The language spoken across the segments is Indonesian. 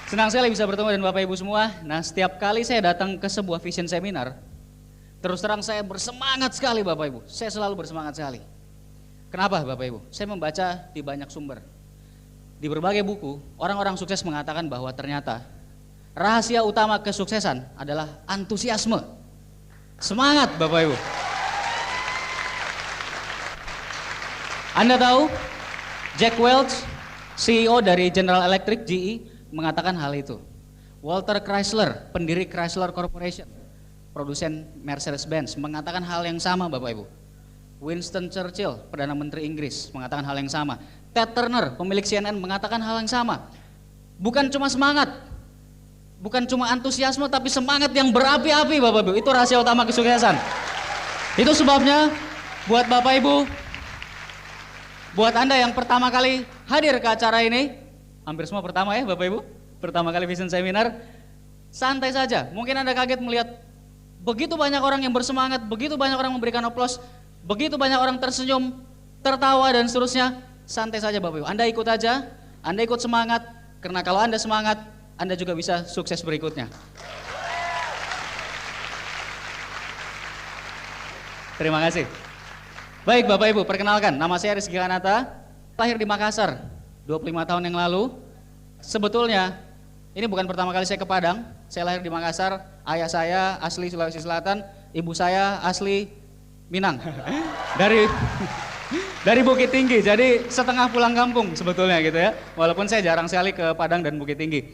Senang sekali bisa bertemu dengan Bapak Ibu semua. Nah, setiap kali saya datang ke sebuah vision seminar, terus terang saya bersemangat sekali Bapak Ibu. Saya selalu bersemangat sekali. Kenapa Bapak Ibu? Saya membaca di banyak sumber. Di berbagai buku, orang-orang sukses mengatakan bahwa ternyata rahasia utama kesuksesan adalah antusiasme. Semangat Bapak Ibu. Anda tahu, Jack Welch, CEO dari General Electric GE, mengatakan hal itu. Walter Chrysler, pendiri Chrysler Corporation, produsen Mercedes-Benz, mengatakan hal yang sama Bapak Ibu. Winston Churchill, Perdana Menteri Inggris, mengatakan hal yang sama. Ted Turner, pemilik CNN, mengatakan hal yang sama. Bukan cuma semangat, bukan cuma antusiasme, tapi semangat yang berapi-api Bapak Ibu. Itu rahasia utama kesuksesan. Itu sebabnya buat Bapak Ibu, buat Anda yang pertama kali hadir ke acara ini, hampir semua pertama ya Bapak Ibu, pertama kali Vision Seminar, santai saja. Mungkin Anda kaget melihat begitu banyak orang yang bersemangat, begitu banyak orang memberikan aplaus, begitu banyak orang tersenyum, tertawa dan seterusnya. Santai saja Bapak Ibu, Anda ikut aja, Anda ikut semangat, karena kalau Anda semangat, Anda juga bisa sukses berikutnya. Terima kasih. Baik Bapak Ibu, perkenalkan, nama saya Rizky Kanata, lahir di Makassar 25 tahun yang lalu. Sebetulnya ini bukan pertama kali saya ke Padang. Saya lahir di Makassar, ayah saya asli Sulawesi Selatan, ibu saya asli Minang. Dari Bukit Tinggi, jadi setengah pulang kampung sebetulnya gitu ya. Walaupun saya jarang sekali ke Padang dan Bukit Tinggi.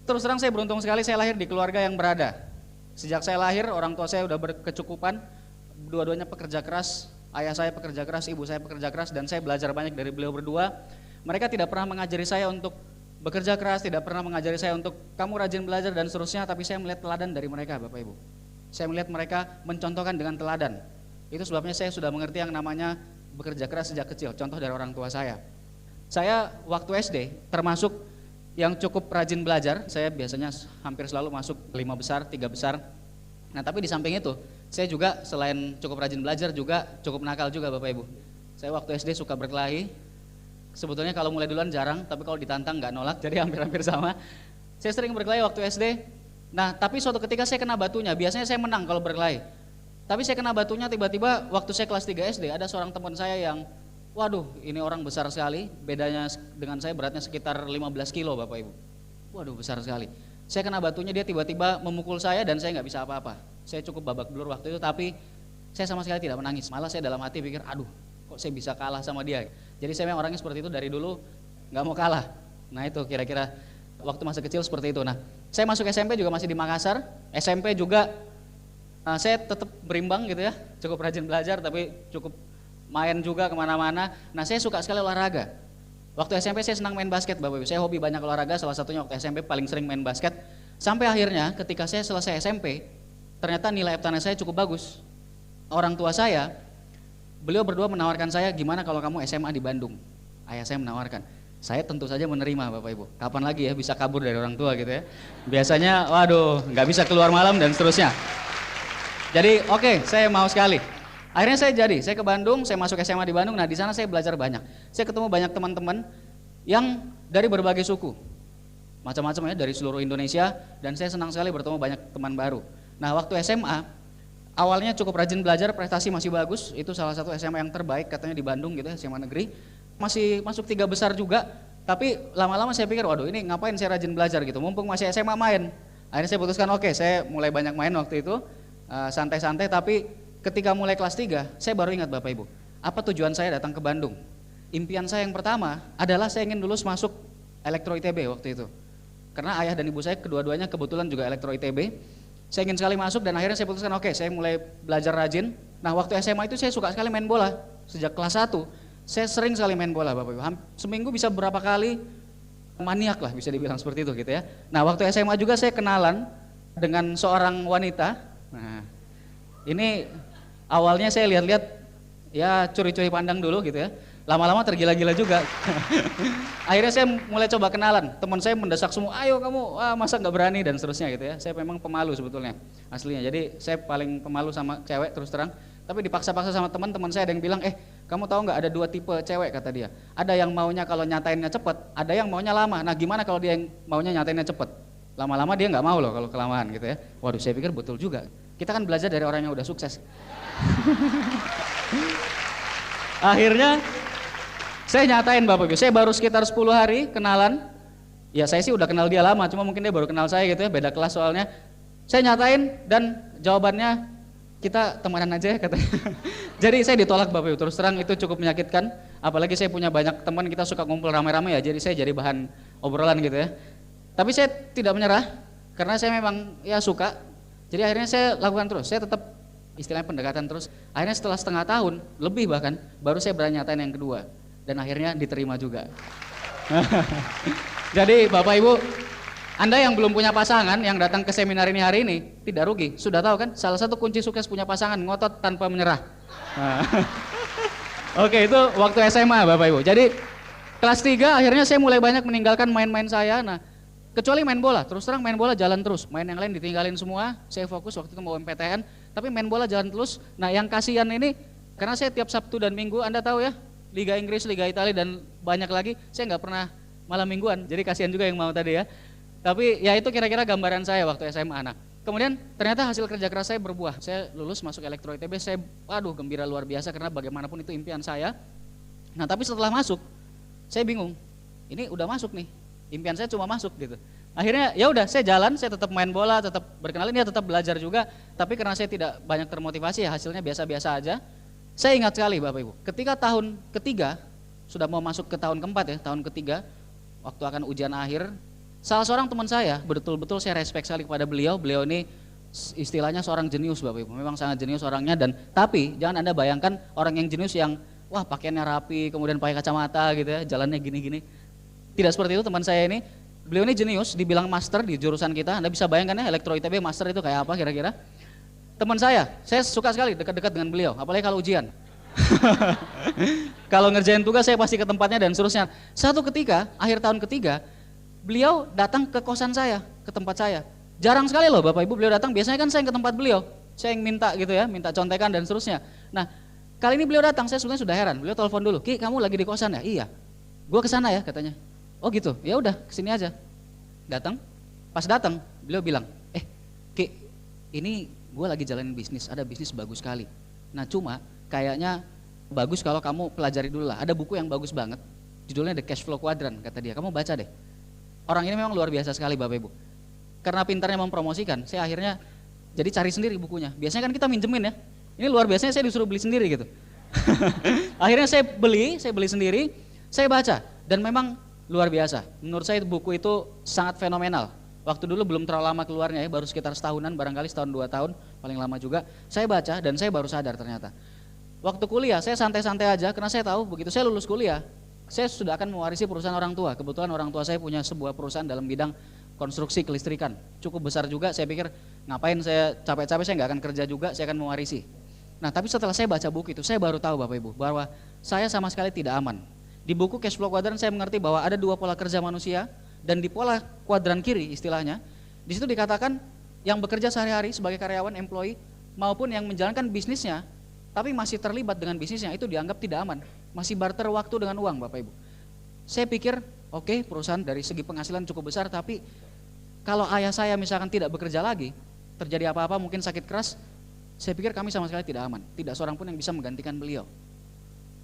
Terus terang saya beruntung sekali saya lahir di keluarga yang berada. Sejak saya lahir orang tua saya udah berkecukupan, dua-duanya pekerja keras. Ayah saya pekerja keras, ibu saya pekerja keras, dan saya belajar banyak dari beliau berdua. Mereka tidak pernah mengajari saya untuk bekerja keras, tidak pernah mengajari saya untuk kamu rajin belajar dan seterusnya, tapi saya melihat teladan dari mereka Bapak Ibu. Saya melihat mereka mencontohkan dengan teladan. Itu sebabnya saya sudah mengerti yang namanya bekerja keras sejak kecil, contoh dari orang tua saya. Saya waktu SD termasuk yang cukup rajin belajar, saya biasanya hampir selalu masuk 5 besar, 3 besar. Nah tapi di samping itu, saya juga selain cukup rajin belajar juga cukup nakal juga Bapak Ibu. Saya waktu SD suka berkelahi, sebetulnya kalau mulai duluan jarang, tapi kalau ditantang nggak nolak, jadi hampir-hampir sama. Saya sering berkelahi waktu SD, nah tapi suatu ketika saya kena batunya, biasanya saya menang kalau berkelahi. Tapi saya kena batunya tiba-tiba waktu saya kelas 3 SD, ada seorang teman saya yang, waduh ini orang besar sekali, bedanya dengan saya beratnya sekitar 15 kilo Bapak Ibu. Waduh besar sekali. Saya kena batunya, dia tiba-tiba memukul saya dan saya nggak bisa apa-apa. Saya cukup babak belur waktu itu, tapi saya sama sekali tidak menangis. Malah saya dalam hati pikir, aduh kok saya bisa kalah sama dia. Jadi saya memang orangnya seperti itu dari dulu, nggak mau kalah. Nah itu kira-kira waktu masa kecil seperti itu. Nah saya masuk SMP juga masih di Makassar, SMP juga saya tetap berimbang gitu ya, cukup rajin belajar tapi cukup main juga kemana-mana. Nah saya suka sekali olahraga. Waktu SMP saya senang main basket Bapak Ibu, saya hobi banyak olahraga, salah satunya waktu SMP paling sering main basket. Sampai akhirnya ketika saya selesai SMP, ternyata nilai EPTANA saya cukup bagus. Orang tua saya, beliau berdua menawarkan saya, gimana kalau kamu SMA di Bandung? Ayah saya menawarkan. Saya tentu saja menerima Bapak Ibu. Kapan lagi ya bisa kabur dari orang tua gitu ya. Biasanya waduh nggak bisa keluar malam dan seterusnya. Jadi oke, saya mau sekali. Akhirnya saya ke Bandung, saya masuk SMA di Bandung. Nah di sana saya belajar banyak. Saya ketemu banyak teman-teman yang dari berbagai suku, macam-macam ya, dari seluruh Indonesia. Dan saya senang sekali bertemu banyak teman baru. Nah waktu SMA, awalnya cukup rajin belajar, prestasi masih bagus. Itu salah satu SMA yang terbaik katanya di Bandung gitu ya, SMA negeri. Masih masuk 3 besar juga. Tapi lama-lama saya pikir, waduh ini ngapain saya rajin belajar gitu, mumpung masih SMA main. Akhirnya saya putuskan oke, saya mulai banyak main waktu itu. Santai-santai, tapi ketika mulai kelas 3, saya baru ingat Bapak Ibu, apa tujuan saya datang ke Bandung. Impian saya yang pertama adalah saya ingin lulus masuk Elektro ITB waktu itu. Karena ayah dan ibu saya kedua-duanya kebetulan juga Elektro ITB. Saya ingin sekali masuk dan akhirnya saya putuskan oke, saya mulai belajar rajin. Nah waktu SMA itu saya suka sekali main bola. Sejak kelas 1, saya sering sekali main bola Bapak Ibu. Seminggu bisa berapa kali, maniak lah bisa dibilang seperti itu gitu ya. Nah waktu SMA juga saya kenalan dengan seorang wanita. Nah, ini awalnya saya lihat-lihat ya curi-curi pandang dulu gitu ya. Lama-lama tergila-gila juga. Akhirnya saya mulai coba kenalan. Teman saya mendesak semua, ayo kamu, masa nggak berani dan seterusnya gitu ya. Saya memang pemalu sebetulnya aslinya. Jadi saya paling pemalu sama cewek terus terang. Tapi dipaksa-paksa sama teman-teman saya ada yang bilang, kamu tahu nggak ada 2 tipe cewek kata dia. Ada yang maunya kalau nyatainnya cepet, ada yang maunya lama. Nah gimana kalau dia yang maunya nyatainnya cepet? Lama-lama dia nggak mau loh kalau kelamaan gitu ya. Waduh saya pikir betul juga. Kita kan belajar dari orang yang udah sukses. Akhirnya saya nyatain Bapak Ibu, saya baru sekitar 10 hari kenalan. Ya saya sih udah kenal dia lama, cuma mungkin dia baru kenal saya gitu ya, beda kelas soalnya. Saya nyatain dan jawabannya kita temanan aja ya katanya. Jadi saya ditolak Bapak Ibu, terus terang itu cukup menyakitkan. Apalagi saya punya banyak teman, kita suka ngumpul rame-rame ya, jadi saya jadi bahan obrolan gitu ya. Tapi saya tidak menyerah, karena saya memang ya suka. Jadi akhirnya saya lakukan terus, saya tetap istilahnya pendekatan terus. Akhirnya setelah setengah tahun, lebih bahkan, baru saya berani nyatain yang kedua. Dan akhirnya diterima juga. Jadi Bapak Ibu, Anda yang belum punya pasangan, yang datang ke seminar ini hari ini, tidak rugi. Sudah tahu kan, salah satu kunci sukses punya pasangan, ngotot tanpa menyerah. Oke, itu waktu SMA Bapak Ibu. Jadi kelas 3 akhirnya saya mulai banyak meninggalkan main-main saya. Nah, kecuali main bola, terus terang main bola jalan terus. Main yang lain ditinggalin semua, saya fokus waktu itu mau MPTN, tapi main bola jalan terus. Nah yang kasihan ini, karena saya tiap Sabtu dan Minggu, Anda tahu ya, Liga Inggris, Liga Italia dan banyak lagi, saya nggak pernah malam mingguan, jadi kasihan juga yang mau tadi ya. Tapi ya itu kira-kira gambaran saya waktu SMA. Nah, kemudian ternyata hasil kerja keras saya berbuah. Saya lulus masuk Elektro ITB, saya gembira luar biasa karena bagaimanapun itu impian saya. Nah tapi setelah masuk, saya bingung, ini udah masuk nih, impian saya cuma masuk gitu. Akhirnya ya udah saya jalan, saya tetap main bola, tetap berkenalan, ya tetap belajar juga. Tapi karena saya tidak banyak termotivasi ya hasilnya biasa-biasa aja. Saya ingat sekali Bapak Ibu, ketika tahun ketiga, sudah mau masuk ke tahun keempat ya, tahun ketiga, waktu akan ujian akhir, salah seorang teman saya, betul-betul saya respect sekali kepada beliau. Beliau ini istilahnya seorang jenius Bapak Ibu, memang sangat jenius orangnya. Dan tapi jangan Anda bayangkan orang yang jenius yang wah pakaiannya rapi, kemudian pakai kacamata gitu ya, jalannya gini-gini. Tidak seperti itu teman saya ini. Beliau ini jenius, dibilang master di jurusan kita. Anda bisa bayangkan ya, Elektro ITB master itu kayak apa kira-kira. Teman saya suka sekali dekat-dekat dengan beliau, apalagi kalau ujian. Kalau ngerjain tugas saya pasti ke tempatnya dan seterusnya. Satu ketika, akhir tahun ketiga, beliau datang ke kosan saya, ke tempat saya. Jarang sekali loh Bapak Ibu beliau datang, biasanya kan saya yang ke tempat beliau. Saya yang minta gitu ya, minta contekan dan seterusnya. Nah, kali ini beliau datang, saya sebenarnya sudah heran. Beliau telepon dulu, "Ki, kamu lagi di kosan ya?" "Iya." "Gua ke sana ya," katanya. "Oh gitu, ya udah kesini aja." Datang, pas datang beliau bilang, "Ki, ini gue lagi jalanin bisnis, ada bisnis bagus sekali. Nah cuma kayaknya bagus kalau kamu pelajari dulu lah. Ada buku yang bagus banget, judulnya The Cash Flow Quadrant," kata dia. "Kamu baca deh." Orang ini memang luar biasa sekali Bapak Ibu. Karena pintarnya mempromosikan, saya akhirnya jadi cari sendiri bukunya. Biasanya kan kita minjemin ya. Ini luar biasanya saya disuruh beli sendiri gitu. Akhirnya saya beli sendiri, saya baca dan memang luar biasa. Menurut saya buku itu sangat fenomenal. Waktu dulu belum terlalu lama keluarnya ya, baru sekitar setahunan, barangkali setahun 2 tahun, paling lama juga. Saya baca dan saya baru sadar ternyata. Waktu kuliah saya santai-santai aja karena saya tahu begitu saya lulus kuliah, saya sudah akan mewarisi perusahaan orang tua. Kebetulan orang tua saya punya sebuah perusahaan dalam bidang konstruksi kelistrikan. Cukup besar juga, saya pikir ngapain saya capek-capek, saya nggak akan kerja juga, saya akan mewarisi. Nah tapi setelah saya baca buku itu, saya baru tahu Bapak Ibu, bahwa saya sama sekali tidak aman. Di buku Cash Flow Quadrant saya mengerti bahwa ada 2 pola kerja manusia, dan di pola kuadran kiri istilahnya, di situ dikatakan yang bekerja sehari-hari sebagai karyawan, employee, maupun yang menjalankan bisnisnya, tapi masih terlibat dengan bisnisnya, itu dianggap tidak aman. Masih barter waktu dengan uang Bapak Ibu. Saya pikir, oke, perusahaan dari segi penghasilan cukup besar, tapi kalau ayah saya misalkan tidak bekerja lagi, terjadi apa-apa mungkin sakit keras, saya pikir kami sama sekali tidak aman. Tidak seorang pun yang bisa menggantikan beliau.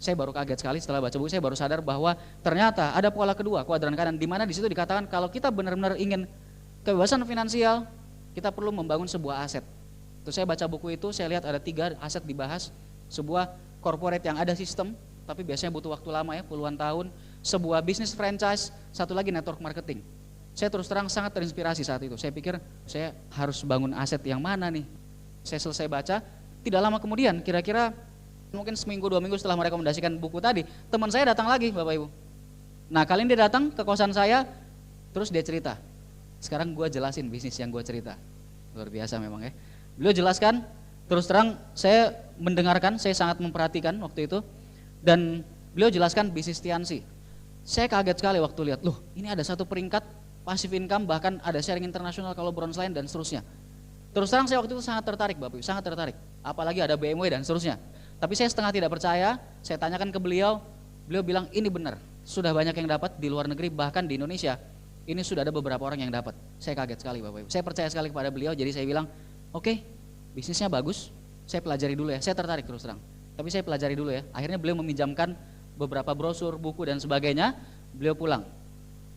Saya baru kaget sekali setelah baca buku, saya baru sadar bahwa ternyata ada pola kedua, kuadran kanan, di mana di situ dikatakan kalau kita benar-benar ingin kebebasan finansial, kita perlu membangun sebuah aset. Terus saya baca buku itu, saya lihat ada 3 aset dibahas, sebuah corporate yang ada sistem, tapi biasanya butuh waktu lama ya, puluhan tahun, sebuah bisnis franchise, satu lagi network marketing. Saya terus terang sangat terinspirasi saat itu. Saya pikir saya harus bangun aset yang mana nih. Saya selesai baca, tidak lama kemudian, kira-kira mungkin seminggu 2 minggu setelah merekomendasikan buku tadi, teman saya datang lagi Bapak Ibu. Nah kali ini dia datang ke kosan saya, terus dia cerita. Sekarang gue jelasin bisnis yang gue cerita. Luar biasa memang ya. Beliau jelaskan, terus terang saya mendengarkan, saya sangat memperhatikan waktu itu. Dan beliau jelaskan bisnis Tiansi. Saya kaget sekali waktu lihat, loh ini ada satu peringkat passive income, bahkan ada sharing internasional kalau Bronze Line dan seterusnya. Terus terang saya waktu itu sangat tertarik Bapak Ibu, sangat tertarik. Apalagi ada BMW dan seterusnya. Tapi saya setengah tidak percaya, saya tanyakan ke beliau, beliau bilang ini benar, sudah banyak yang dapat di luar negeri, bahkan di Indonesia, ini sudah ada beberapa orang yang dapat. Saya kaget sekali Bapak Ibu, saya percaya sekali kepada beliau, jadi saya bilang, oke, bisnisnya bagus, saya pelajari dulu ya, saya tertarik terus terang. Tapi saya pelajari dulu ya, akhirnya beliau meminjamkan beberapa brosur, buku dan sebagainya, beliau pulang.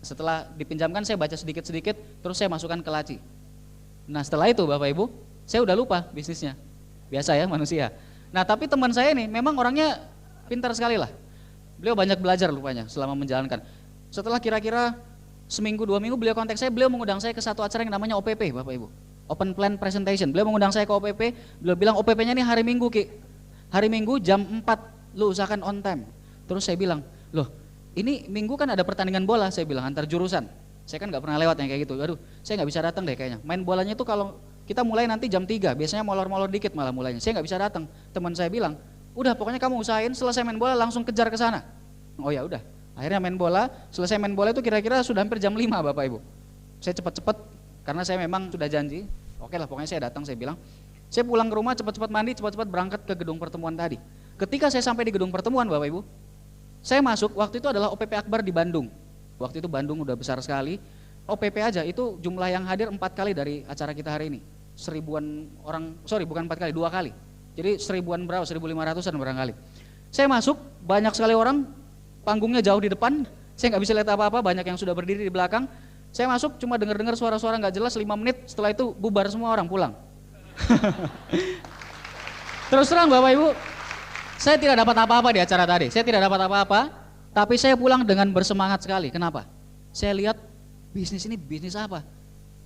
Setelah dipinjamkan saya baca sedikit-sedikit, terus saya masukkan ke laci. Nah setelah itu Bapak Ibu, saya udah lupa bisnisnya, biasa ya manusia. Nah tapi teman saya ini memang orangnya pintar sekali lah. Beliau banyak belajar rupanya selama menjalankan. Setelah kira-kira seminggu 2 minggu beliau kontak saya, beliau mengundang saya ke satu acara yang namanya OPP Bapak Ibu. Open Plan Presentation. Beliau mengundang saya ke OPP, beliau bilang OPP-nya ini hari Minggu Ki. Hari Minggu jam 4, lu usahakan on time. Terus saya bilang, loh ini Minggu kan ada pertandingan bola, saya bilang antar jurusan. Saya kan gak pernah lewat yang kayak gitu, aduh saya gak bisa datang deh kayaknya. Main bolanya itu kalau kita mulai nanti jam 3, biasanya molor-molor dikit malah mulainya. Saya gak bisa datang. Teman saya bilang, udah pokoknya kamu usahain selesai main bola langsung kejar ke sana. Oh ya udah. Akhirnya main bola, selesai main bola itu kira-kira sudah hampir jam 5 Bapak Ibu. Saya cepat-cepat karena saya memang sudah janji. Oke lah pokoknya saya datang, saya bilang. Saya pulang ke rumah cepat-cepat mandi, cepat-cepat berangkat ke gedung pertemuan tadi. Ketika saya sampai di gedung pertemuan Bapak Ibu, saya masuk, waktu itu adalah OPP Akbar di Bandung. Waktu itu Bandung udah besar sekali. OPP aja itu jumlah yang hadir 4 kali dari acara kita hari ini. 1000-an orang, sorry bukan 4 kali, 2 kali. Jadi 1000-an berapa, 1500-an barangkali. Saya masuk, banyak sekali orang, panggungnya jauh di depan, saya nggak bisa lihat apa-apa, banyak yang sudah berdiri di belakang. Saya masuk cuma dengar-dengar suara-suara nggak jelas 5 menit, setelah itu bubar semua orang pulang. Terus terang Bapak Ibu, saya tidak dapat apa-apa di acara tadi, saya tidak dapat apa-apa, tapi saya pulang dengan bersemangat sekali. Kenapa? Saya lihat bisnis ini bisnis apa?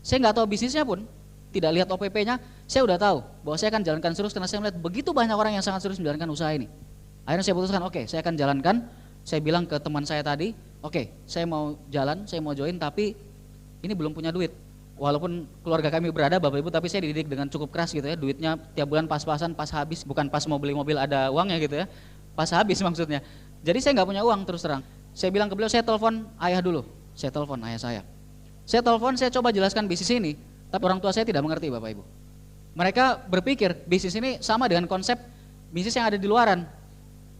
Saya nggak tahu bisnisnya pun, tidak lihat OPP-nya, saya udah tahu bahwa saya akan jalankan terus karena saya melihat begitu banyak orang yang sangat serius menjalankan usaha ini. Akhirnya saya putuskan, oke, saya akan jalankan. Saya bilang ke teman saya tadi, oke, saya mau jalan, saya mau join, tapi ini belum punya duit. Walaupun keluarga kami berada Bapak Ibu, tapi saya dididik dengan cukup keras gitu ya, duitnya tiap bulan pas-pasan, pas habis, bukan pas mau beli mobil ada uangnya gitu ya, pas habis maksudnya. Jadi saya nggak punya uang terus terang. Saya bilang ke beliau, saya telepon ayah dulu, saya telepon ayah saya. Saya telepon, saya coba jelaskan bisnis ini, tapi orang tua saya tidak mengerti Bapak Ibu. Mereka berpikir bisnis ini sama dengan konsep bisnis yang ada di luaran.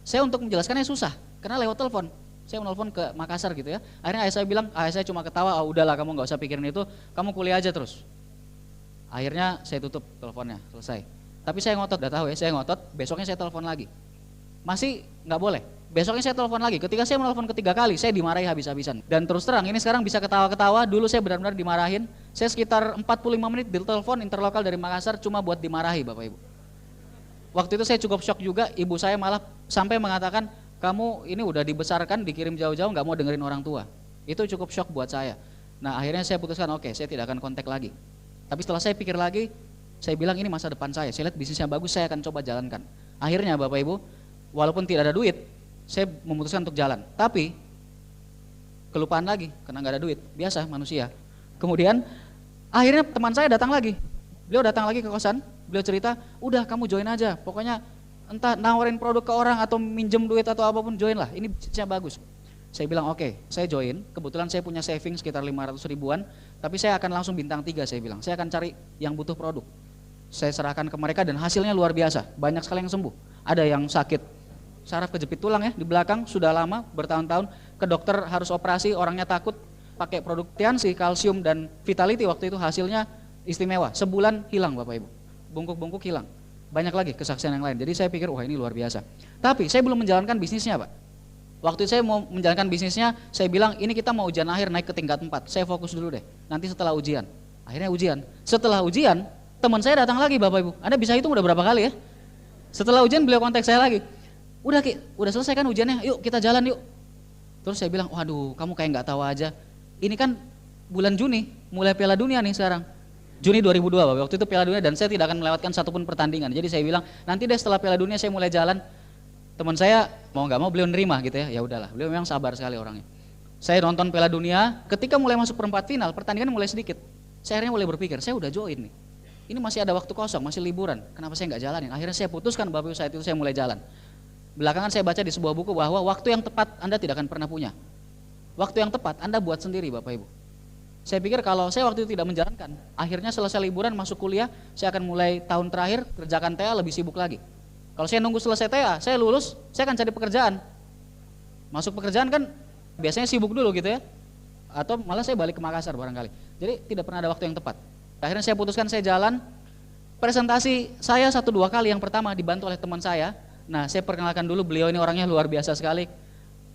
Saya untuk menjelaskannya susah, karena lewat telepon. Saya menelpon ke Makassar gitu ya. Akhirnya ayah saya bilang, ayah saya cuma ketawa, oh udahlah kamu nggak usah pikirin itu, kamu kuliah aja terus. Akhirnya saya tutup teleponnya, selesai. Tapi saya ngotot, udah tahu ya, saya ngotot, besoknya saya telepon lagi. Masih nggak boleh. Besoknya saya telepon lagi, ketika saya menelpon ketiga kali, saya dimarahi habis-habisan. Dan terus terang, ini sekarang bisa ketawa-ketawa, dulu saya benar-benar dimarahin. Saya sekitar 45 menit ditelepon interlokal dari Makassar cuma buat dimarahi Bapak Ibu. Waktu itu saya cukup shock juga, ibu saya malah sampai mengatakan, kamu ini udah dibesarkan, dikirim jauh-jauh, nggak mau dengerin orang tua. Itu cukup shock buat saya. Nah akhirnya saya putuskan, oke, saya tidak akan kontak lagi. Tapi setelah saya pikir lagi, saya bilang ini masa depan saya lihat bisnisnya bagus, saya akan coba jalankan. Akhirnya Bapak Ibu, walaupun tidak ada duit, saya memutuskan untuk jalan. Tapi kelupaan lagi, karena nggak ada duit, biasa manusia. Kemudian akhirnya teman saya datang lagi, beliau datang lagi ke kosan, beliau cerita, udah kamu join aja, pokoknya entah nawarin produk ke orang atau minjem duit atau apapun, join lah, ini bisnisnya bagus. Saya bilang oke, saya join, kebetulan saya punya saving sekitar 500 ribuan, tapi saya akan langsung bintang 3 saya bilang, saya akan cari yang butuh produk. Saya serahkan ke mereka dan hasilnya luar biasa, banyak sekali yang sembuh. Ada yang sakit saraf kejepit tulang ya di belakang, sudah lama bertahun-tahun, ke dokter harus operasi, orangnya takut, pakai produk Tiansi, kalsium dan Vitality waktu itu hasilnya istimewa, sebulan hilang Bapak Ibu, bungkuk-bungkuk hilang. Banyak lagi kesaksian yang lain, jadi saya pikir wah ini luar biasa. Tapi saya belum menjalankan bisnisnya Pak. Waktu saya mau menjalankan bisnisnya, saya bilang ini kita mau ujian akhir naik ke tingkat 4, saya fokus dulu deh, nanti setelah ujian. Akhirnya ujian, setelah ujian teman saya datang lagi Bapak Ibu, Anda bisa hitung udah berapa kali ya. Setelah ujian beliau kontak saya lagi, udah Ki, udah selesai kan ujiannya, yuk kita jalan yuk. Terus saya bilang, waduh kamu kayak nggak tahu aja, ini kan bulan Juni, mulai Piala Dunia nih sekarang. Juni 2002 waktu itu Piala Dunia dan saya tidak akan melewatkan satupun pertandingan. Jadi saya bilang nanti deh setelah Piala Dunia saya mulai jalan. Teman saya mau nggak mau beliau nerima gitu ya. Ya udahlah, beliau memang sabar sekali orangnya. Saya nonton Piala Dunia, ketika mulai masuk perempat final, pertandingan mulai sedikit. Saya akhirnya mulai berpikir, saya udah join nih. Ini masih ada waktu kosong, masih liburan. Kenapa saya nggak jalanin? Akhirnya saya putuskan Bapak Ibu saat itu saya mulai jalan. Belakangan saya baca di sebuah buku bahwa waktu yang tepat Anda tidak akan pernah punya. Waktu yang tepat Anda buat sendiri Bapak Ibu. Saya pikir kalau saya waktu itu tidak menjalankan, akhirnya selesai liburan masuk kuliah, saya akan mulai tahun terakhir kerjakan TA lebih sibuk lagi. Kalau saya nunggu selesai TA, saya lulus, saya akan cari pekerjaan. Masuk pekerjaan kan biasanya sibuk dulu gitu ya. Atau malah saya balik ke Makassar barangkali. Jadi tidak pernah ada waktu yang tepat. Akhirnya saya putuskan saya jalan. Presentasi saya 1-2 kali, yang pertama dibantu oleh teman saya. Nah, saya perkenalkan dulu, beliau ini orangnya luar biasa sekali.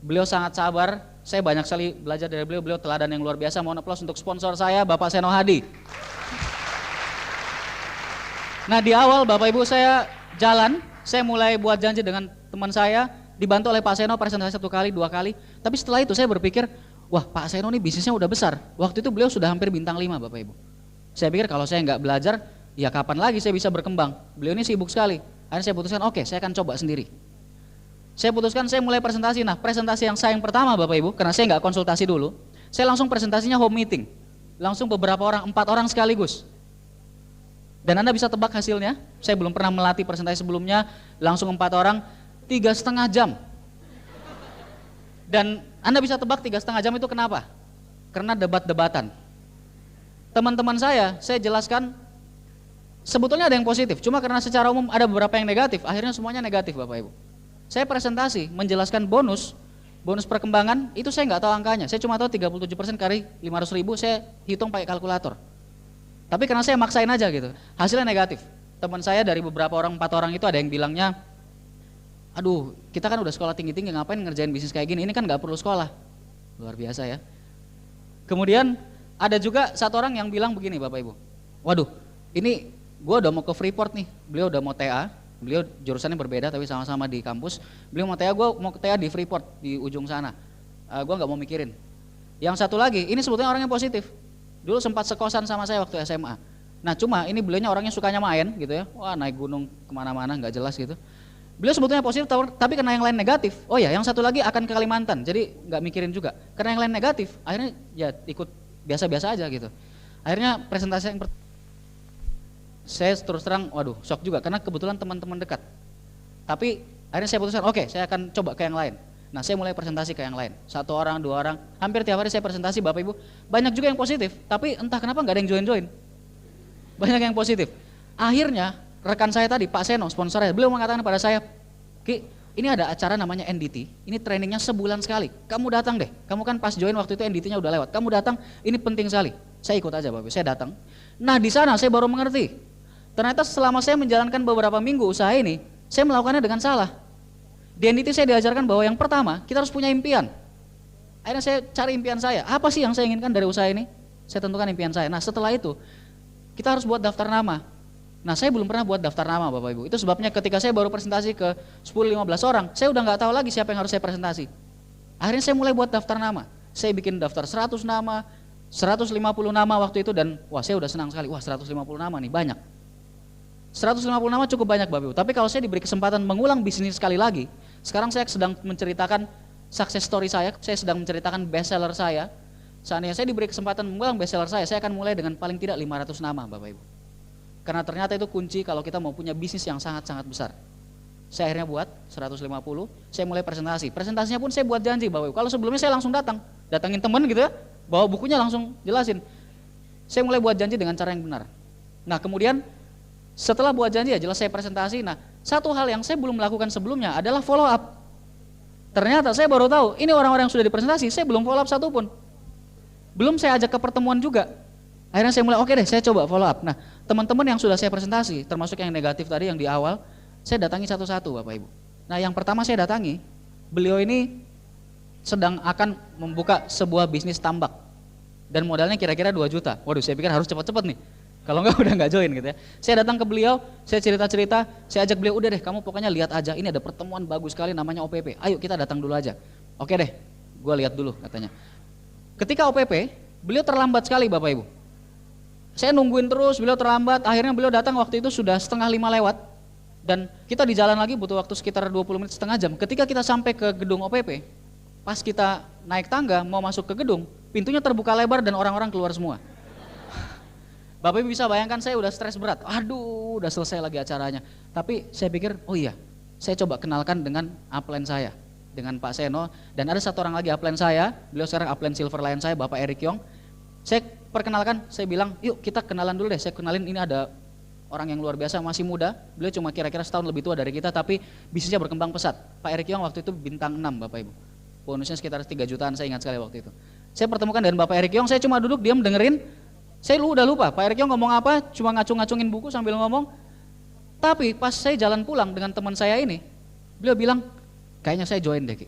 Beliau sangat sabar, saya banyak sekali belajar dari beliau, beliau teladan yang luar biasa. Mohon aplaus untuk sponsor saya, Bapak Seno Hadi. Nah, di awal Bapak Ibu saya jalan, saya mulai buat janji dengan teman saya, dibantu oleh Pak Seno presentasi 1 kali, 2 kali. Tapi setelah itu saya berpikir, wah Pak Seno ini bisnisnya udah besar. Waktu itu beliau sudah hampir bintang 5 Bapak Ibu. Saya pikir kalau saya nggak belajar, ya kapan lagi saya bisa berkembang. Beliau ini sibuk sekali. Akhirnya saya putuskan, oke, saya akan coba sendiri. Saya putuskan, saya mulai presentasi. Nah, presentasi yang pertama Bapak Ibu, karena saya nggak konsultasi dulu, saya langsung presentasinya home meeting. Langsung beberapa orang, 4 orang sekaligus. Dan Anda bisa tebak hasilnya, saya belum pernah melatih presentasi sebelumnya, langsung 4 orang, 3,5 jam. Dan Anda bisa tebak 3,5 jam itu kenapa? Karena debat-debatan. Teman-teman saya jelaskan, sebetulnya ada yang positif, cuma karena secara umum ada beberapa yang negatif, akhirnya semuanya negatif Bapak Ibu. Saya presentasi, menjelaskan bonus perkembangan, itu saya nggak tahu angkanya, saya cuma tahu 37% kali 500.000, saya hitung pakai kalkulator. Tapi karena saya maksain aja gitu, hasilnya negatif. Teman saya dari beberapa orang, 4 orang itu ada yang bilangnya, aduh kita kan udah sekolah tinggi-tinggi, ngapain ngerjain bisnis kayak gini, ini kan nggak perlu sekolah. Luar biasa ya. Kemudian ada juga 1 orang yang bilang begini Bapak Ibu, waduh ini gue udah mau ke Freeport nih, beliau udah mau TA, beliau jurusannya berbeda tapi sama-sama di kampus, beliau mau TA, gue mau ke TA di Freeport, di ujung sana, gue nggak mau mikirin. Yang satu lagi, ini sebetulnya orang yang positif, dulu sempat sekosan sama saya waktu SMA. Nah cuma ini beliaunya orangnya sukanya main gitu ya, wah naik gunung kemana-mana nggak jelas gitu. Beliau sebetulnya positif tapi karena yang lain negatif. Oh ya, yang satu lagi akan ke Kalimantan, jadi nggak mikirin juga. Karena yang lain negatif, akhirnya ya ikut biasa-biasa aja gitu. Akhirnya presentasi yang saya terus terang, waduh shock juga karena kebetulan teman-teman dekat. Tapi akhirnya saya putuskan, oke, saya akan coba ke yang lain. Nah saya mulai presentasi ke yang lain, 1 orang, 2 orang, hampir tiap hari saya presentasi Bapak Ibu. Banyak juga yang positif, tapi entah kenapa nggak ada yang join-join. Banyak yang positif. Akhirnya rekan saya tadi, Pak Seno, sponsornya, beliau mengatakan pada saya, Ki, ini ada acara namanya NDT, ini trainingnya sebulan sekali, kamu datang deh, kamu kan pas join waktu itu NDT-nya udah lewat, kamu datang, ini penting sekali. Saya ikut aja Bapak Ibu, saya datang. Nah di sana saya baru mengerti, ternyata selama saya menjalankan beberapa minggu usaha ini, saya melakukannya dengan salah. Di NDT saya diajarkan bahwa yang pertama, kita harus punya impian. Akhirnya saya cari impian saya, apa sih yang saya inginkan dari usaha ini? Saya tentukan impian saya. Nah setelah itu, kita harus buat daftar nama. Nah saya belum pernah buat daftar nama Bapak Ibu. Itu sebabnya ketika saya baru presentasi ke 10-15 orang, saya udah nggak tahu lagi siapa yang harus saya presentasi. Akhirnya saya mulai buat daftar nama. Saya bikin daftar 100 nama, 150 nama waktu itu, dan wah saya udah senang sekali, wah 150 nama nih banyak. 150 nama cukup banyak Bapak Ibu, tapi kalau saya diberi kesempatan mengulang bisnis sekali lagi, sekarang saya sedang menceritakan success story saya sedang menceritakan bestseller saya. Seandainya saya diberi kesempatan mengulang bestseller saya akan mulai dengan paling tidak 500 nama Bapak Ibu. Karena ternyata itu kunci kalau kita mau punya bisnis yang sangat-sangat besar. Saya akhirnya buat 150, saya mulai presentasi. Presentasinya pun saya buat janji Bapak Ibu. Kalau sebelumnya saya langsung datangin teman gitu ya, bawa bukunya langsung jelasin. Saya mulai buat janji dengan cara yang benar. Nah kemudian setelah buat janji ya jelas saya presentasi. Nah satu hal yang saya belum lakukan sebelumnya adalah follow up. Ternyata saya baru tahu ini orang-orang yang sudah dipresentasi saya belum follow up satupun. Belum saya ajak ke pertemuan juga. Akhirnya saya mulai oke deh saya coba follow up. Nah teman-teman yang sudah saya presentasi termasuk yang negatif tadi yang di awal, saya datangi satu-satu Bapak Ibu. Nah yang pertama saya datangi, beliau ini sedang akan membuka sebuah bisnis tambak. Dan modalnya kira-kira 2 juta. Waduh saya pikir harus cepat-cepat nih. Kalau enggak udah enggak join gitu ya. Saya datang ke beliau, saya cerita-cerita, saya ajak beliau, udah deh kamu pokoknya lihat aja, ini ada pertemuan bagus sekali namanya OPP, ayo kita datang dulu aja. Oke deh, gue lihat dulu katanya. Ketika OPP, beliau terlambat sekali Bapak Ibu. Saya nungguin terus, beliau terlambat, akhirnya beliau datang waktu itu sudah 4:30 lewat. Dan kita di jalan lagi butuh waktu sekitar 20 menit, setengah jam. Ketika kita sampai ke gedung OPP, pas kita naik tangga mau masuk ke gedung, pintunya terbuka lebar dan orang-orang keluar semua. Bapak Ibu bisa bayangkan saya udah stres berat, aduh udah selesai lagi acaranya. Tapi saya pikir, oh iya, saya coba kenalkan dengan upline saya, dengan Pak Seno. Dan ada 1 orang lagi upline saya, beliau sekarang upline Silver Lion saya, Bapak Erick Yong. Saya perkenalkan, saya bilang, yuk kita kenalan dulu deh, saya kenalin ini ada orang yang luar biasa, masih muda. Beliau cuma kira-kira setahun lebih tua dari kita, tapi bisnisnya berkembang pesat. Pak Erick Yong waktu itu bintang 6 Bapak Ibu. Bonusnya sekitar 3 jutaan, saya ingat sekali waktu itu. Saya pertemukan dengan Bapak Erick Yong, saya cuma duduk diam dengerin. Saya udah lupa Pak Erick Yong ngomong apa, cuma ngacung-ngacungin buku sambil ngomong. Tapi pas saya jalan pulang dengan teman saya ini, beliau bilang, kayaknya saya join deh Ki.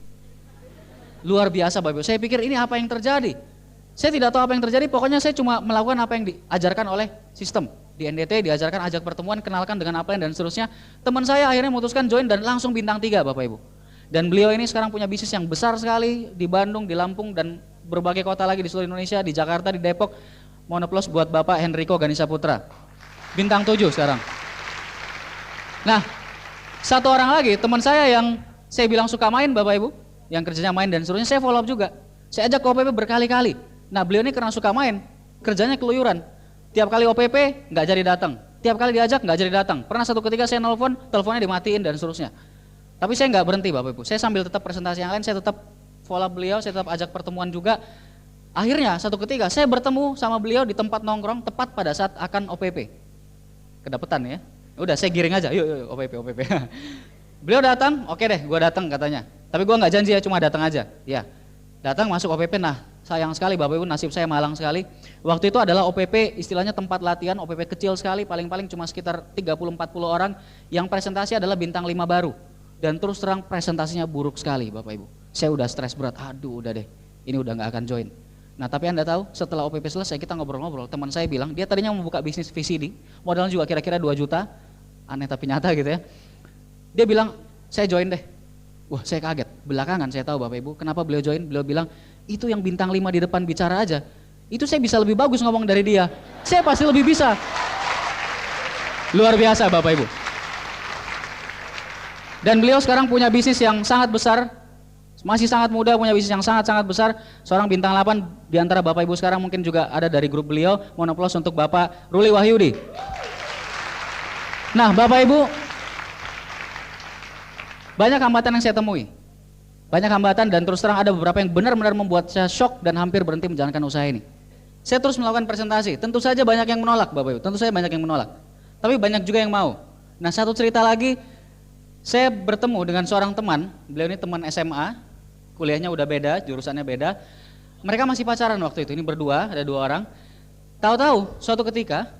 Luar biasa Bapak Ibu, saya pikir ini apa yang terjadi. Saya tidak tahu apa yang terjadi, pokoknya saya cuma melakukan apa yang diajarkan oleh sistem. Di NDT diajarkan ajak pertemuan, kenalkan dengan apa dan seterusnya. Teman saya akhirnya memutuskan join dan langsung bintang 3 Bapak Ibu. Dan beliau ini sekarang punya bisnis yang besar sekali di Bandung, di Lampung, dan berbagai kota lagi di seluruh Indonesia, di Jakarta, di Depok. Mohon aplaus buat Bapak Henrico Ganesha Putra. Bintang 7 sekarang. Nah, satu orang lagi, teman saya yang saya bilang suka main Bapak Ibu, yang kerjanya main dan seterusnya, saya follow up juga. Saya ajak ke OPP berkali-kali. Nah beliau ini karena suka main, kerjanya keluyuran. Tiap kali OPP nggak jadi datang, tiap kali diajak nggak jadi datang. Pernah satu ketika saya nelpon, teleponnya dimatiin dan seterusnya. Tapi saya nggak berhenti Bapak Ibu, saya sambil tetap presentasi yang lain, saya tetap follow up beliau, saya tetap ajak pertemuan juga. Akhirnya satu ketika saya bertemu sama beliau di tempat nongkrong tepat pada saat akan OPP. Kedapetan ya, udah saya giring aja, yuk OPP. Beliau datang, oke deh, gue datang katanya. Tapi gue nggak janji ya, cuma datang aja. Ya, datang masuk OPP. Nah, sayang sekali Bapak Ibu, nasib saya malang sekali. Waktu itu adalah OPP, istilahnya tempat latihan, OPP kecil sekali, paling-paling cuma sekitar 30-40 orang. Yang presentasi adalah bintang 5 baru. Dan terus terang presentasinya buruk sekali Bapak Ibu. Saya udah stres berat, aduh udah deh, ini udah nggak akan join. Nah tapi Anda tahu, setelah OPP selesai kita ngobrol-ngobrol, teman saya bilang, dia tadinya mau buka bisnis VCD, modalnya juga kira-kira 2 juta, aneh tapi nyata gitu ya. Dia bilang, saya join deh. Wah saya kaget, belakangan saya tahu Bapak Ibu, kenapa beliau join. Beliau bilang, itu yang bintang 5 di depan bicara aja, itu saya bisa lebih bagus ngomong dari dia, saya pasti lebih bisa. Luar biasa Bapak Ibu. Dan beliau sekarang punya bisnis yang sangat besar, masih sangat muda, punya bisnis yang sangat-sangat besar. Seorang bintang 8 di antara Bapak Ibu sekarang mungkin juga ada dari grup beliau. Mohon aplaus untuk Bapak Ruli Wahyudi. Nah Bapak Ibu, banyak hambatan yang saya temui, banyak hambatan, dan terus terang ada beberapa yang benar-benar membuat saya shock dan hampir berhenti menjalankan usaha ini. Saya terus melakukan presentasi, tentu saja banyak yang menolak Bapak Ibu, tentu saja banyak yang menolak, tapi banyak juga yang mau. Nah satu cerita lagi, saya bertemu dengan seorang teman, beliau ini teman SMA, kuliahnya udah beda, jurusannya beda. Mereka masih pacaran waktu itu, ini berdua, ada 2 orang. Tahu-tahu suatu ketika,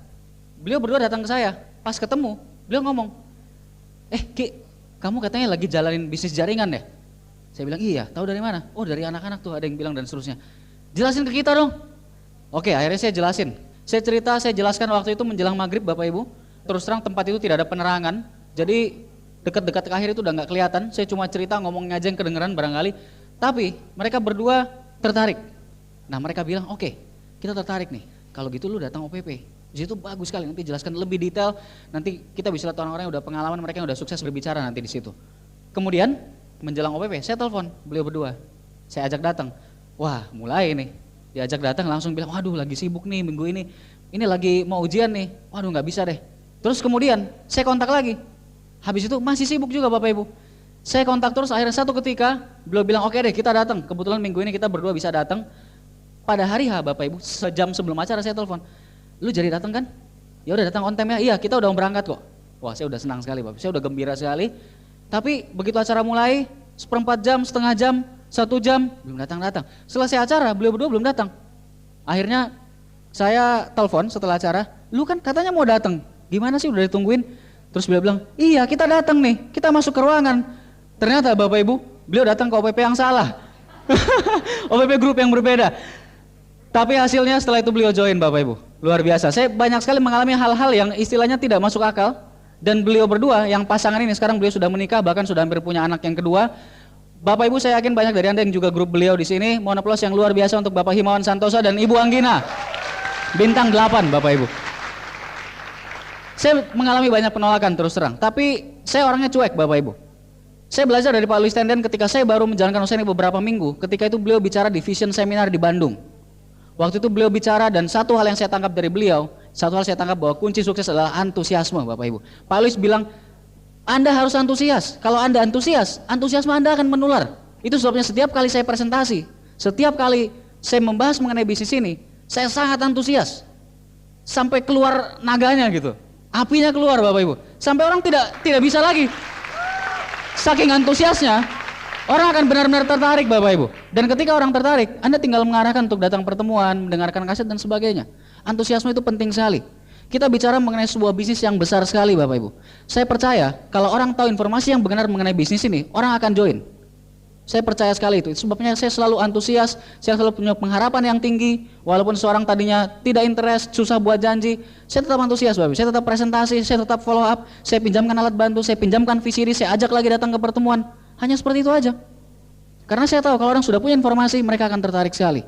beliau berdua datang ke saya, pas ketemu, beliau ngomong, Ki, kamu katanya lagi jalanin bisnis jaringan ya? Saya bilang iya, tahu dari mana? Oh dari anak-anak tuh, ada yang bilang dan seterusnya. Jelasin ke kita dong. Oke, akhirnya saya jelasin. Saya cerita, saya jelaskan waktu itu menjelang maghrib Bapak Ibu. Terus terang tempat itu tidak ada penerangan, jadi dekat-dekat ke akhir itu udah nggak kelihatan. Saya cuma cerita, ngomongnya aja yang kedengeran barangkali. Tapi mereka berdua tertarik. Nah mereka bilang oke, kita tertarik nih. Kalau gitu lu datang OPP. Di situ bagus sekali, nanti jelaskan lebih detail, nanti kita bisa lihat orang-orang yang udah pengalaman, mereka yang udah sukses berbicara nanti di situ. Kemudian menjelang OPP, saya telepon beliau berdua, saya ajak datang. Wah mulai nih, diajak datang langsung bilang, waduh lagi sibuk nih minggu ini lagi mau ujian nih, waduh nggak bisa deh. Terus kemudian saya kontak lagi, habis itu masih sibuk juga Bapak Ibu. Saya kontak terus, akhirnya satu ketika beliau bilang oke deh kita datang, kebetulan minggu ini kita berdua bisa datang. Pada hari H Bapak Ibu, sejam sebelum acara saya telepon, lu jadi datang kan? Ya udah datang on time ya. Iya, kita udah mau berangkat kok. Wah, saya udah senang sekali, Bapak. Saya udah gembira sekali. Tapi begitu acara mulai, 1/4 jam, setengah jam, 1 jam, belum datang-datang. Selesai acara, beliau berdua belum datang. Akhirnya saya telepon setelah acara, lu kan katanya mau datang. Gimana sih udah ditungguin? Terus beliau bilang, "Iya, kita datang nih. Kita masuk ke ruangan." Ternyata Bapak Ibu, beliau datang ke OPP yang salah. OPP grup yang berbeda. Tapi hasilnya setelah itu beliau join Bapak Ibu. Luar biasa, saya banyak sekali mengalami hal-hal yang istilahnya tidak masuk akal. Dan beliau berdua, yang pasangan ini sekarang beliau sudah menikah, bahkan sudah hampir punya anak yang kedua. Bapak Ibu saya yakin banyak dari Anda yang juga grup beliau di sini. Mohon aplaus yang luar biasa untuk Bapak Himawan Santosa dan Ibu Anggina. Bintang 8 Bapak Ibu. Saya mengalami banyak penolakan terus terang, tapi saya orangnya cuek Bapak Ibu. Saya belajar dari Pak Louis Tenden ketika saya baru menjalankan usaha ini beberapa minggu. Ketika itu beliau bicara di Vision Seminar di Bandung. Waktu itu beliau bicara dan satu hal yang saya tangkap dari beliau, satu hal saya tangkap bahwa kunci sukses adalah antusiasme Bapak Ibu. Pak Louis bilang, Anda harus antusias. Kalau Anda antusias, antusiasme Anda akan menular. Itu sebabnya setiap kali saya presentasi, setiap kali saya membahas mengenai bisnis ini, saya sangat antusias. Sampai keluar naganya gitu. Apinya keluar Bapak Ibu. Sampai orang tidak bisa lagi. Saking antusiasnya, orang akan benar-benar tertarik Bapak Ibu. Dan ketika orang tertarik, Anda tinggal mengarahkan untuk datang pertemuan, mendengarkan kaset dan sebagainya. Antusiasme itu penting sekali. Kita bicara mengenai sebuah bisnis yang besar sekali Bapak Ibu. Saya percaya kalau orang tahu informasi yang benar mengenai bisnis ini, orang akan join. Saya percaya sekali itu. Sebabnya saya selalu antusias, saya selalu punya pengharapan yang tinggi. Walaupun seorang tadinya tidak interest, susah buat janji, saya tetap antusias Bapak Ibu. Saya tetap presentasi, saya tetap follow up, saya pinjamkan alat bantu, saya pinjamkan VCD, saya ajak lagi datang ke pertemuan. Hanya seperti itu aja. Karena saya tahu kalau orang sudah punya informasi, mereka akan tertarik sekali.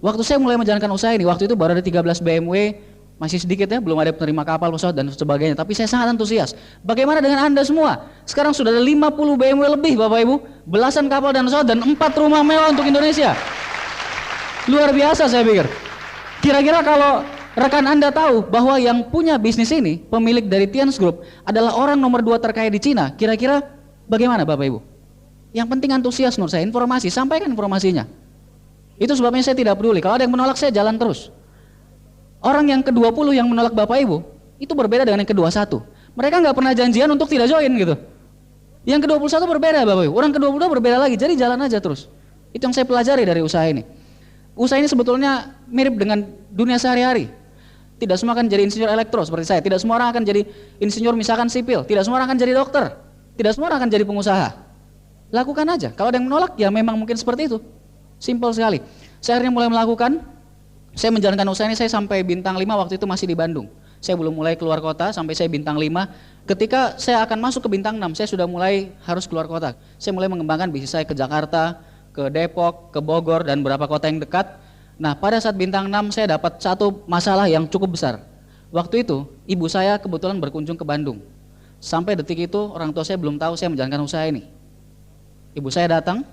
Waktu saya mulai menjalankan usaha ini, waktu itu baru ada 13 BMW, masih sedikit ya, belum ada penerima kapal, pesawat dan sebagainya. Tapi saya sangat antusias. Bagaimana dengan Anda semua? Sekarang sudah ada 50 BMW lebih Bapak Ibu, belasan kapal dan pesawat dan 4 rumah mewah untuk Indonesia. Luar biasa saya pikir. Kira-kira kalau rekan Anda tahu bahwa yang punya bisnis ini, pemilik dari Tians Group, adalah orang nomor 2 terkaya di Cina, kira-kira bagaimana Bapak Ibu? Yang penting antusias menurut saya, informasi, sampaikan informasinya. Itu sebabnya saya tidak peduli. Kalau ada yang menolak, saya jalan terus. Orang yang ke-20 yang menolak Bapak Ibu, itu berbeda dengan yang ke-21. Mereka nggak pernah janjian untuk tidak join gitu. Yang ke-21 berbeda Bapak Ibu, orang ke-22 berbeda lagi, jadi jalan aja terus. Itu yang saya pelajari dari usaha ini. Usaha ini sebetulnya mirip dengan dunia sehari-hari. Tidak semua akan jadi insinyur elektro seperti saya, tidak semua orang akan jadi insinyur misalkan sipil, tidak semua orang akan jadi dokter, tidak semua orang akan jadi pengusaha. Lakukan aja, kalau ada yang menolak ya memang mungkin seperti itu. Simpel sekali. Saya akhirnya mulai melakukan. Saya menjalankan usaha ini, saya sampai bintang 5 waktu itu masih di Bandung. Saya belum mulai keluar kota sampai saya bintang 5. Ketika saya akan masuk ke bintang 6, saya sudah mulai harus keluar kota. Saya mulai mengembangkan bisnis saya ke Jakarta, ke Depok, ke Bogor, dan beberapa kota yang dekat. Nah, pada saat bintang 6 saya dapat satu masalah yang cukup besar. Waktu itu, ibu saya kebetulan berkunjung ke Bandung. Sampai detik itu, orang tua saya belum tahu saya menjalankan usaha ini. Ibu saya datang.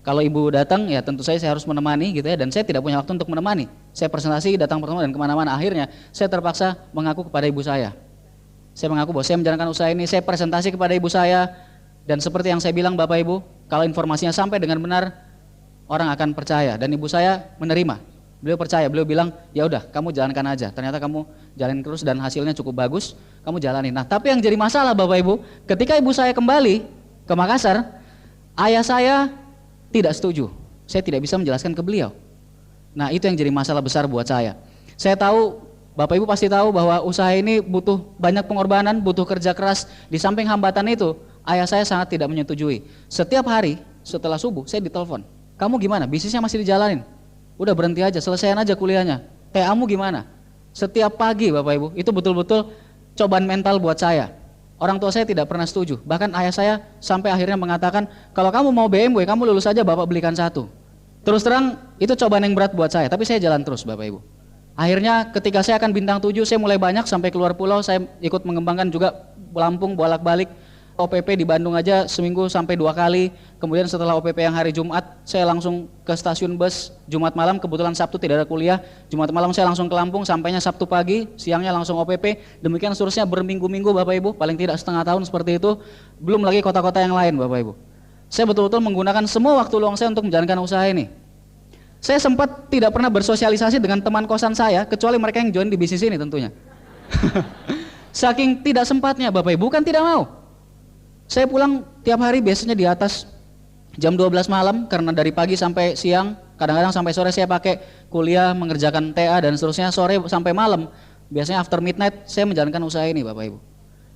Kalau ibu datang ya tentu saya harus menemani gitu ya, dan saya tidak punya waktu untuk menemani. Saya presentasi, datang pertemuan dan kemana-mana. Akhirnya saya terpaksa mengaku kepada ibu saya. Saya mengaku bahwa saya menjalankan usaha ini, saya presentasi kepada ibu saya, dan seperti yang saya bilang Bapak Ibu, kalau informasinya sampai dengan benar, orang akan percaya, dan ibu saya menerima. Beliau percaya, beliau bilang, ya udah kamu jalankan aja. Ternyata kamu jalanin terus dan hasilnya cukup bagus, kamu jalanin. Nah tapi yang jadi masalah Bapak Ibu, ketika ibu saya kembali ke Makassar, ayah saya tidak setuju, saya tidak bisa menjelaskan ke beliau. Nah itu yang jadi masalah besar buat saya. Saya tahu, Bapak Ibu pasti tahu bahwa usaha ini butuh banyak pengorbanan, butuh kerja keras. Di samping hambatan itu, ayah saya sangat tidak menyetujui. Setiap hari setelah subuh saya ditelepon, kamu gimana? Bisnisnya masih dijalanin? Udah berhenti aja, selesaiin aja kuliahnya. Kamu gimana? Setiap pagi Bapak Ibu, itu betul-betul cobaan mental buat saya. Orang tua saya tidak pernah setuju, bahkan ayah saya sampai akhirnya mengatakan, kalau kamu mau BMW, kamu lulus aja Bapak belikan satu. Terus terang, itu cobaan yang berat buat saya, tapi saya jalan terus Bapak Ibu. Akhirnya ketika saya akan bintang 7, saya mulai banyak sampai keluar pulau, saya ikut mengembangkan juga Lampung, bolak-balik. OPP di Bandung aja seminggu sampai 2 kali. Kemudian setelah OPP yang hari Jumat, saya langsung ke stasiun bus Jumat malam, kebetulan Sabtu tidak ada kuliah. Jumat malam saya langsung ke Lampung, sampainya Sabtu pagi, siangnya langsung OPP. Demikian seterusnya berminggu-minggu Bapak Ibu, paling tidak setengah tahun seperti itu. Belum lagi kota-kota yang lain Bapak Ibu. Saya betul-betul menggunakan semua waktu luang saya untuk menjalankan usaha ini. Saya sempat tidak pernah bersosialisasi dengan teman kosan saya, kecuali mereka yang join di bisnis ini tentunya. Saking tidak sempatnya Bapak Ibu, kan tidak mau. Saya pulang tiap hari biasanya di atas jam 12 malam, karena dari pagi sampai siang, kadang-kadang sampai sore saya pakai kuliah, mengerjakan TA dan seterusnya, sore sampai malam. Biasanya after midnight saya menjalankan usaha ini Bapak Ibu.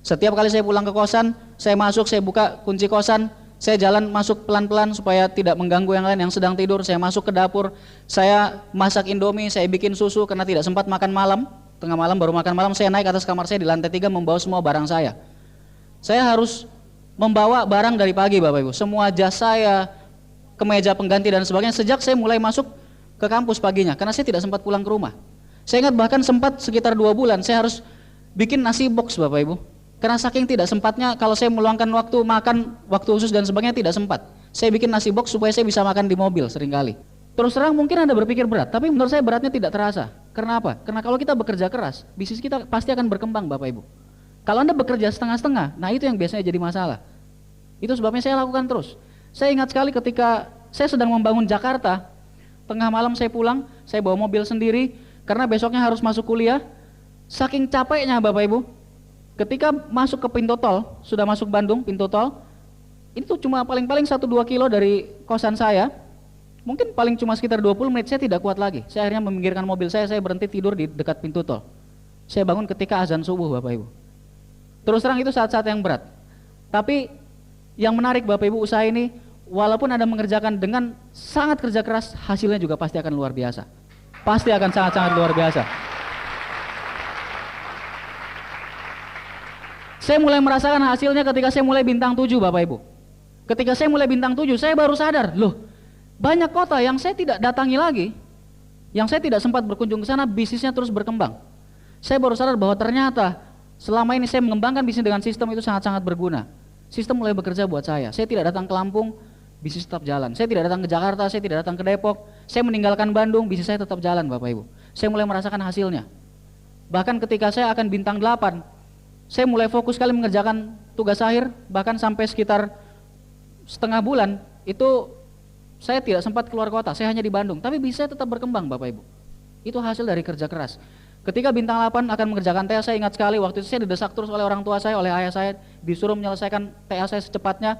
Setiap kali saya pulang ke kosan, saya masuk, saya buka kunci kosan, saya jalan masuk pelan-pelan supaya tidak mengganggu yang lain yang sedang tidur. Saya masuk ke dapur, saya masak Indomie, saya bikin susu karena tidak sempat makan malam. Tengah malam baru makan malam, saya naik atas kamar saya di lantai 3 membawa semua barang saya. Saya harus membawa barang dari pagi Bapak Ibu, semua jas saya, kemeja pengganti dan sebagainya, sejak saya mulai masuk ke kampus paginya, karena saya tidak sempat pulang ke rumah. Saya ingat bahkan sempat sekitar 2 bulan saya harus bikin nasi box Bapak Ibu, karena saking tidak sempatnya kalau saya meluangkan waktu makan, waktu khusus dan sebagainya tidak sempat. Saya bikin nasi box supaya saya bisa makan di mobil seringkali. Terus terang mungkin Anda berpikir berat, tapi menurut saya beratnya tidak terasa. Karena apa? Karena kalau kita bekerja keras, bisnis kita pasti akan berkembang Bapak Ibu. Kalau Anda bekerja setengah-setengah, nah itu yang biasanya jadi masalah. Itu sebabnya saya lakukan terus. Saya ingat sekali ketika saya sedang membangun Jakarta, tengah malam saya pulang, saya bawa mobil sendiri, karena besoknya harus masuk kuliah. Saking capeknya Bapak Ibu, Ketika masuk ke pintu tol, sudah masuk Bandung, pintu tol, itu cuma paling-paling 1-2 kilo dari kosan saya, mungkin paling cuma sekitar 20 menit, saya tidak kuat lagi. Saya akhirnya meminggirkan mobil saya berhenti tidur di dekat pintu tol. Saya bangun ketika azan subuh, Bapak Ibu. Terus terang itu saat-saat yang berat. Tapi yang menarik Bapak Ibu, usaha ini walaupun Anda mengerjakan dengan sangat kerja keras, hasilnya juga pasti akan luar biasa. Pasti akan sangat-sangat luar biasa. Saya mulai merasakan hasilnya ketika saya mulai bintang 7 Bapak Ibu. Ketika saya mulai bintang 7, saya baru sadar, loh, banyak kota yang saya tidak datangi lagi, yang saya tidak sempat berkunjung ke sana, bisnisnya terus berkembang. Saya baru sadar bahwa ternyata selama ini saya mengembangkan bisnis dengan sistem itu sangat-sangat berguna. Sistem mulai bekerja buat saya. Saya tidak datang ke Lampung, bisnis tetap jalan. Saya tidak datang ke Jakarta, saya tidak datang ke Depok. Saya meninggalkan Bandung, bisnis saya tetap jalan Bapak Ibu. Saya mulai merasakan hasilnya. Bahkan ketika saya akan bintang 8, saya mulai fokus sekali mengerjakan tugas akhir, bahkan sampai sekitar setengah bulan, itu saya tidak sempat keluar kota, saya hanya di Bandung. Tapi bisa tetap berkembang Bapak Ibu. Itu hasil dari kerja keras. Ketika bintang 8 akan mengerjakan TA, saya ingat sekali waktu itu saya didesak terus oleh orang tua saya, oleh ayah saya, disuruh menyelesaikan TA saya secepatnya.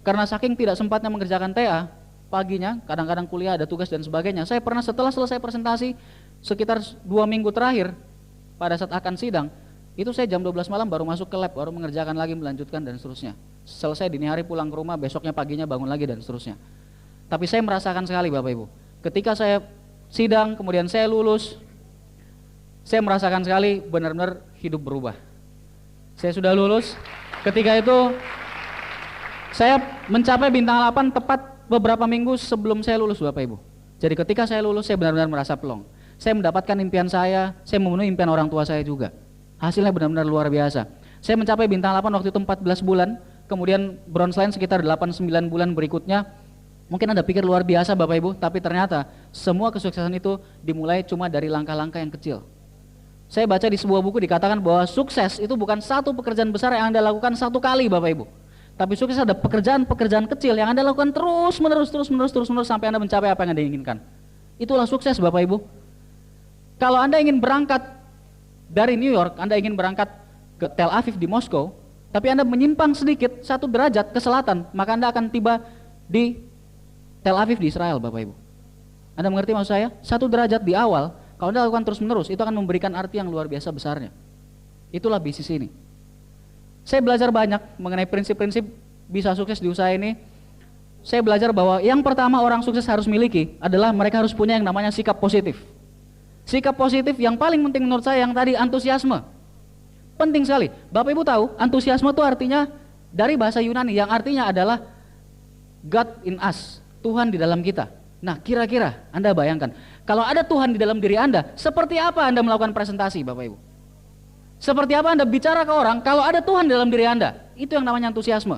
Karena saking tidak sempatnya mengerjakan TA, paginya, kadang-kadang kuliah ada tugas dan sebagainya, saya pernah setelah selesai presentasi, sekitar 2 minggu terakhir, pada saat akan sidang, itu saya jam 12 malam baru masuk ke lab, baru mengerjakan lagi, melanjutkan dan seterusnya. Selesai dini hari pulang ke rumah, besoknya paginya bangun lagi dan seterusnya. Tapi saya merasakan sekali Bapak Ibu, ketika saya sidang, kemudian saya lulus, saya merasakan sekali benar-benar hidup berubah. Saya sudah lulus, ketika itu saya mencapai bintang 8 tepat beberapa minggu sebelum saya lulus Bapak Ibu. Jadi ketika saya lulus, saya benar-benar merasa plong. Saya mendapatkan impian saya memenuhi impian orang tua saya juga. Hasilnya benar-benar luar biasa. Saya mencapai bintang 8 waktu itu 14 bulan, kemudian bronze line sekitar 8-9 bulan berikutnya. Mungkin Anda pikir luar biasa Bapak Ibu, tapi ternyata semua kesuksesan itu dimulai cuma dari langkah-langkah yang kecil. Saya baca di sebuah buku dikatakan bahwa sukses itu bukan satu pekerjaan besar yang Anda lakukan satu kali Bapak Ibu. Tapi sukses ada pekerjaan-pekerjaan kecil yang Anda lakukan terus-menerus sampai Anda mencapai apa yang Anda inginkan. Itulah sukses Bapak Ibu. Kalau Anda ingin berangkat dari New York, Anda ingin berangkat ke Tel Aviv di Moskow, tapi Anda menyimpang sedikit 1 derajat ke selatan, maka Anda akan tiba di Tel Aviv di Israel Bapak Ibu. Anda mengerti maksud saya? 1 derajat di awal, kalau Anda lakukan terus menerus, itu akan memberikan arti yang luar biasa besarnya. Itulah bisnis ini. Saya belajar banyak mengenai prinsip-prinsip bisa sukses di usaha ini. Saya belajar bahwa yang pertama orang sukses harus miliki adalah mereka harus punya yang namanya sikap positif. Sikap positif yang paling penting menurut saya yang tadi antusiasme. Penting sekali. Bapak Ibu tahu, antusiasme itu artinya dari bahasa Yunani yang artinya adalah God in us, Tuhan di dalam kita. Nah, kira-kira Anda bayangkan, kalau ada Tuhan di dalam diri Anda, seperti apa Anda melakukan presentasi, Bapak Ibu? Seperti apa Anda bicara ke orang kalau ada Tuhan di dalam diri Anda? Itu yang namanya antusiasme.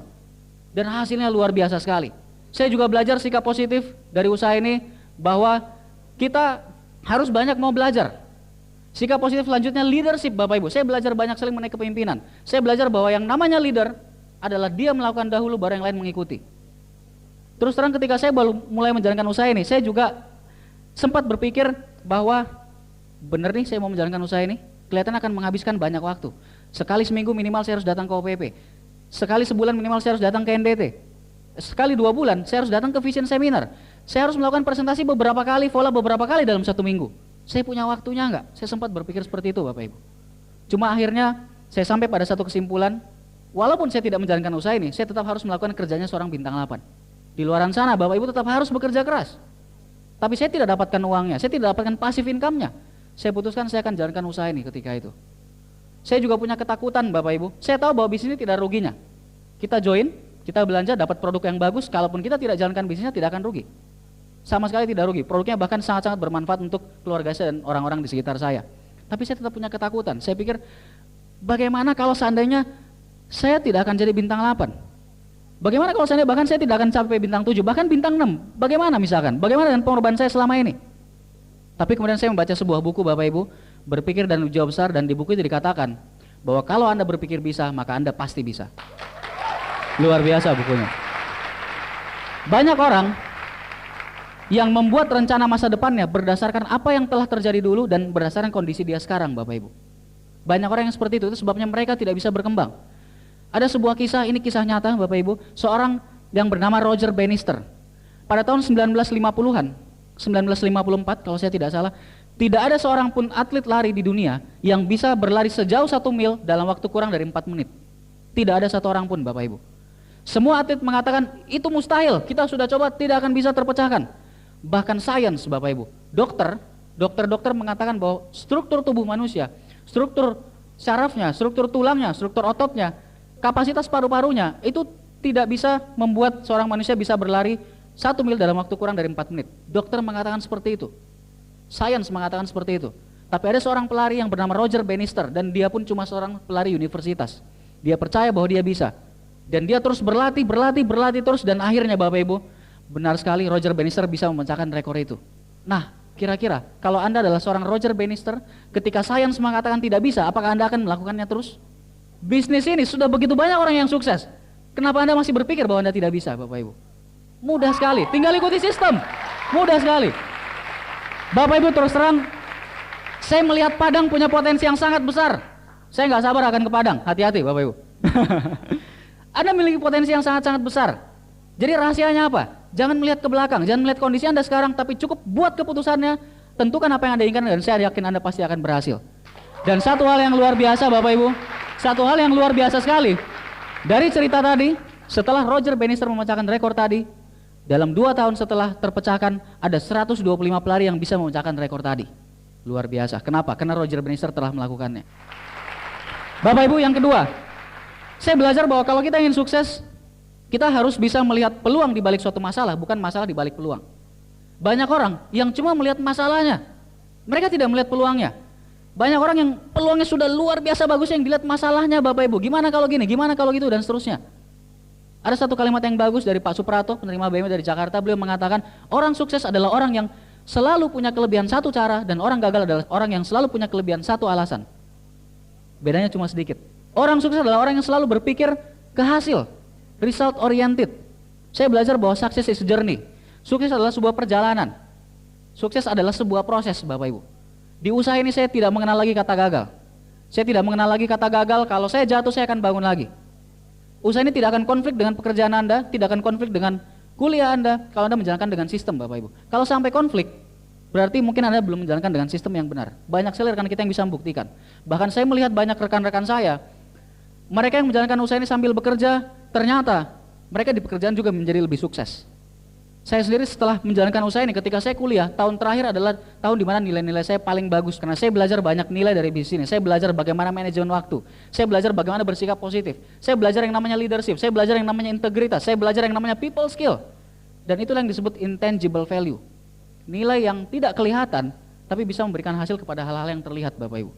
Dan hasilnya luar biasa sekali. Saya juga belajar sikap positif dari usaha ini bahwa kita harus banyak mau belajar. Sikap positif selanjutnya leadership Bapak Ibu. Saya belajar banyak sekali mengenai kepemimpinan. Saya belajar bahwa yang namanya leader adalah dia melakukan dahulu baru yang lain mengikuti. Terus terang ketika saya baru mulai menjalankan usaha ini, saya juga sempat berpikir bahwa benar nih saya mau menjalankan usaha ini, kelihatan akan menghabiskan banyak waktu. Sekali seminggu minimal saya harus datang ke OPP. Sekali sebulan minimal saya harus datang ke NDT. Sekali 2 bulan saya harus datang ke vision seminar. Saya harus melakukan presentasi beberapa kali, vola beberapa kali dalam 1 minggu. Saya punya waktunya enggak? Saya sempat berpikir seperti itu Bapak Ibu. Cuma akhirnya saya sampai pada satu kesimpulan, walaupun saya tidak menjalankan usaha ini, saya tetap harus melakukan kerjanya seorang bintang 8. Di luaran sana Bapak Ibu tetap harus bekerja keras. Tapi saya tidak dapatkan uangnya, saya tidak dapatkan passive income-nya. Saya putuskan saya akan jalankan usaha ini ketika itu. Saya juga punya ketakutan Bapak Ibu. Saya tahu bahwa bisnis ini tidak ruginya. Kita join, kita belanja, dapat produk yang bagus, kalaupun kita tidak jalankan bisnisnya tidak akan rugi. Sama sekali tidak rugi, produknya bahkan sangat-sangat bermanfaat untuk keluarga saya dan orang-orang di sekitar saya. Tapi saya tetap punya ketakutan, saya pikir bagaimana kalau seandainya saya tidak akan jadi bintang 8? Bagaimana kalau seandainya bahkan saya tidak akan sampai bintang 7, bahkan bintang 6? Bagaimana misalkan? Bagaimana dengan pengorbanan saya selama ini? Tapi kemudian saya membaca sebuah buku Bapak Ibu, Berpikir dan Ujian Besar, dan di buku itu dikatakan bahwa kalau Anda berpikir bisa, maka Anda pasti bisa. Luar biasa bukunya. Banyak orang yang membuat rencana masa depannya berdasarkan apa yang telah terjadi dulu dan berdasarkan kondisi dia sekarang Bapak Ibu. Banyak orang yang seperti itu sebabnya mereka tidak bisa berkembang. Ada sebuah kisah, ini kisah nyata Bapak Ibu, seorang yang bernama Roger Bannister. Pada tahun 1950-an, 1954 kalau saya tidak salah, tidak ada seorang pun atlet lari di dunia yang bisa berlari sejauh 1 mil dalam waktu kurang dari 4 menit. Tidak ada satu orang pun Bapak Ibu. Semua atlet mengatakan itu mustahil, kita sudah coba tidak akan bisa terpecahkan. Bahkan sains Bapak Ibu, dokter mengatakan bahwa struktur tubuh manusia, struktur syarafnya, struktur tulangnya, struktur ototnya, kapasitas paru-parunya itu tidak bisa membuat seorang manusia bisa berlari 1 mil dalam waktu kurang dari 4 menit. Dokter mengatakan seperti itu, sains mengatakan seperti itu. Tapi ada seorang pelari yang bernama Roger Bannister, dan dia pun cuma seorang pelari universitas. Dia percaya bahwa dia bisa, dan dia terus berlatih terus, dan akhirnya Bapak Ibu, benar sekali Roger Bannister bisa memecahkan rekor itu. Nah, kira-kira kalau Anda adalah seorang Roger Bannister, ketika sains mengatakan tidak bisa, apakah Anda akan melakukannya terus? Bisnis ini sudah begitu banyak orang yang sukses. Kenapa Anda masih berpikir bahwa Anda tidak bisa, Bapak Ibu? Mudah sekali, tinggal ikuti sistem. Mudah sekali. Bapak Ibu, terus terang, saya melihat Padang punya potensi yang sangat besar. Saya nggak sabar akan ke Padang. Hati-hati Bapak Ibu. Anda memiliki potensi yang sangat-sangat besar. Jadi rahasianya apa? Jangan melihat ke belakang, jangan melihat kondisi Anda sekarang, tapi cukup buat keputusannya, tentukan apa yang Anda inginkan, dan saya yakin Anda pasti akan berhasil. Dan satu hal yang luar biasa Bapak Ibu, satu hal yang luar biasa sekali, dari cerita tadi, setelah Roger Bannister memecahkan rekor tadi, dalam 2 tahun setelah terpecahkan, ada 125 pelari yang bisa memecahkan rekor tadi. Luar biasa. Kenapa? Karena Roger Bannister telah melakukannya. Bapak Ibu, yang kedua, saya belajar bahwa kalau kita ingin sukses, kita harus bisa melihat peluang di balik suatu masalah, bukan masalah di balik peluang. Banyak orang yang cuma melihat masalahnya, mereka tidak melihat peluangnya. Banyak orang yang peluangnya sudah luar biasa bagus, yang dilihat masalahnya Bapak Ibu. Gimana kalau gini, gimana kalau gitu, dan seterusnya. Ada satu kalimat yang bagus dari Pak Suprato, penerima BMW dari Jakarta. Beliau mengatakan, orang sukses adalah orang yang selalu punya kelebihan satu cara, dan orang gagal adalah orang yang selalu punya kelebihan satu alasan. Bedanya cuma sedikit. Orang sukses adalah orang yang selalu berpikir ke hasil, result oriented. Saya belajar bahwa sukses is a journey. Sukses adalah sebuah perjalanan. Sukses adalah sebuah proses Bapak Ibu. Di usaha ini saya tidak mengenal lagi kata gagal. Saya tidak mengenal lagi kata gagal. Kalau saya jatuh, saya akan bangun lagi. Usaha ini tidak akan konflik dengan pekerjaan Anda, tidak akan konflik dengan kuliah Anda, kalau Anda menjalankan dengan sistem Bapak Ibu. Kalau sampai konflik, berarti mungkin Anda belum menjalankan dengan sistem yang benar. Banyak sekali rekan kita yang bisa membuktikan. Bahkan saya melihat banyak rekan-rekan saya, mereka yang menjalankan usaha ini sambil bekerja, ternyata mereka di pekerjaan juga menjadi lebih sukses. Saya sendiri setelah menjalankan usaha ini, ketika saya kuliah, tahun terakhir adalah tahun di mana nilai-nilai saya paling bagus, karena saya belajar banyak nilai dari bisnis ini. Saya belajar bagaimana manajemen waktu, saya belajar bagaimana bersikap positif, saya belajar yang namanya leadership, saya belajar yang namanya integritas, saya belajar yang namanya people skill. Dan itulah yang disebut intangible value. Nilai yang tidak kelihatan, tapi bisa memberikan hasil kepada hal-hal yang terlihat Bapak Ibu.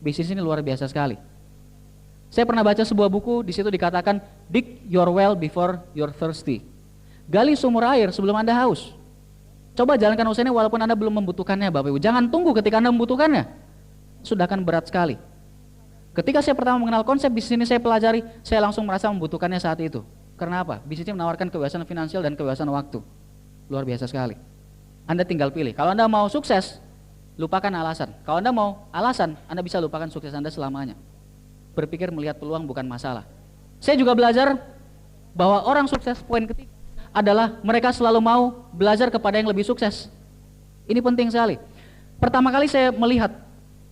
Bisnis ini luar biasa sekali. Saya pernah baca sebuah buku, di situ dikatakan, dig your well before you're thirsty. Gali sumur air sebelum Anda haus. Coba jalankan usaha ini walaupun Anda belum membutuhkannya Bapak Ibu. Jangan tunggu ketika Anda membutuhkannya. Sudah akan berat sekali. Ketika saya pertama mengenal konsep bisnis ini, saya pelajari, saya langsung merasa membutuhkannya saat itu. Karena apa? Bisnis ini menawarkan kebebasan finansial dan kebebasan waktu. Luar biasa sekali. Anda tinggal pilih. Kalau Anda mau sukses, lupakan alasan. Kalau Anda mau alasan, Anda bisa lupakan sukses Anda selamanya. Berpikir melihat peluang bukan masalah. Saya juga belajar bahwa orang sukses, poin ketiga, adalah mereka selalu mau belajar kepada yang lebih sukses. Ini penting sekali. Pertama kali saya melihat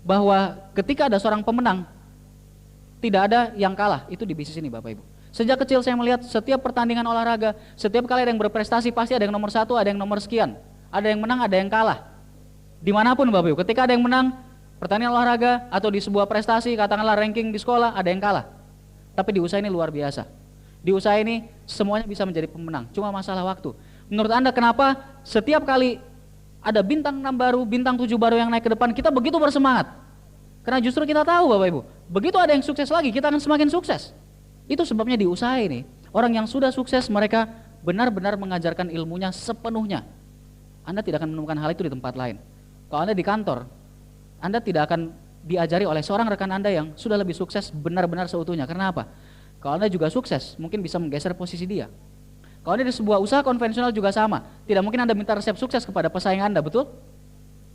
bahwa ketika ada seorang pemenang, tidak ada yang kalah, itu di bisnis ini Bapak Ibu. Sejak kecil saya melihat setiap pertandingan olahraga, setiap kali ada yang berprestasi, pasti ada yang nomor 1, ada yang nomor sekian. Ada yang menang, ada yang kalah. Dimanapun Bapak Ibu, ketika ada yang menang, pertandingan olahraga, atau di sebuah prestasi, katakanlah ranking di sekolah, ada yang kalah. Tapi di usaha ini luar biasa. Di usaha ini semuanya bisa menjadi pemenang, cuma masalah waktu. Menurut Anda kenapa setiap kali ada bintang 6 baru, bintang 7 baru yang naik ke depan, kita begitu bersemangat? Karena justru kita tahu Bapak Ibu, begitu ada yang sukses lagi, kita akan semakin sukses. Itu sebabnya di usaha ini, orang yang sudah sukses, mereka benar-benar mengajarkan ilmunya sepenuhnya. Anda tidak akan menemukan hal itu di tempat lain. Kalau Anda di kantor, Anda tidak akan diajari oleh seorang rekan Anda yang sudah lebih sukses benar-benar seutuhnya. Karena apa? Kalau Anda juga sukses, mungkin bisa menggeser posisi dia. Kalau Anda di sebuah usaha konvensional juga sama. Tidak mungkin Anda minta resep sukses kepada pesaing Anda, betul?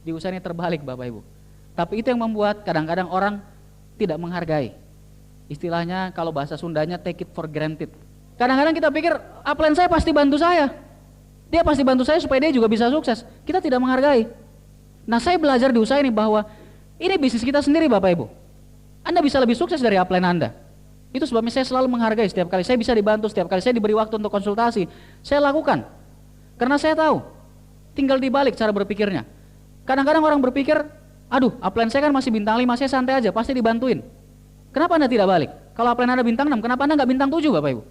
Di usaha ini terbalik Bapak Ibu. Tapi itu yang membuat kadang-kadang orang tidak menghargai. Istilahnya kalau bahasa Sundanya take it for granted. Kadang-kadang kita pikir upline saya pasti bantu saya. Dia pasti bantu saya supaya dia juga bisa sukses. Kita tidak menghargai. Nah, saya belajar di usaha ini bahwa ini bisnis kita sendiri Bapak Ibu. Anda bisa lebih sukses dari upline Anda. Itu sebabnya saya selalu menghargai setiap kali saya bisa dibantu, setiap kali saya diberi waktu untuk konsultasi, saya lakukan. Karena saya tahu, tinggal dibalik cara berpikirnya. Kadang-kadang orang berpikir, aduh upline saya kan masih bintang 5, saya santai aja, pasti dibantuin. Kenapa Anda tidak balik? Kalau upline Anda bintang 6, kenapa Anda nggak bintang 7 Bapak Ibu?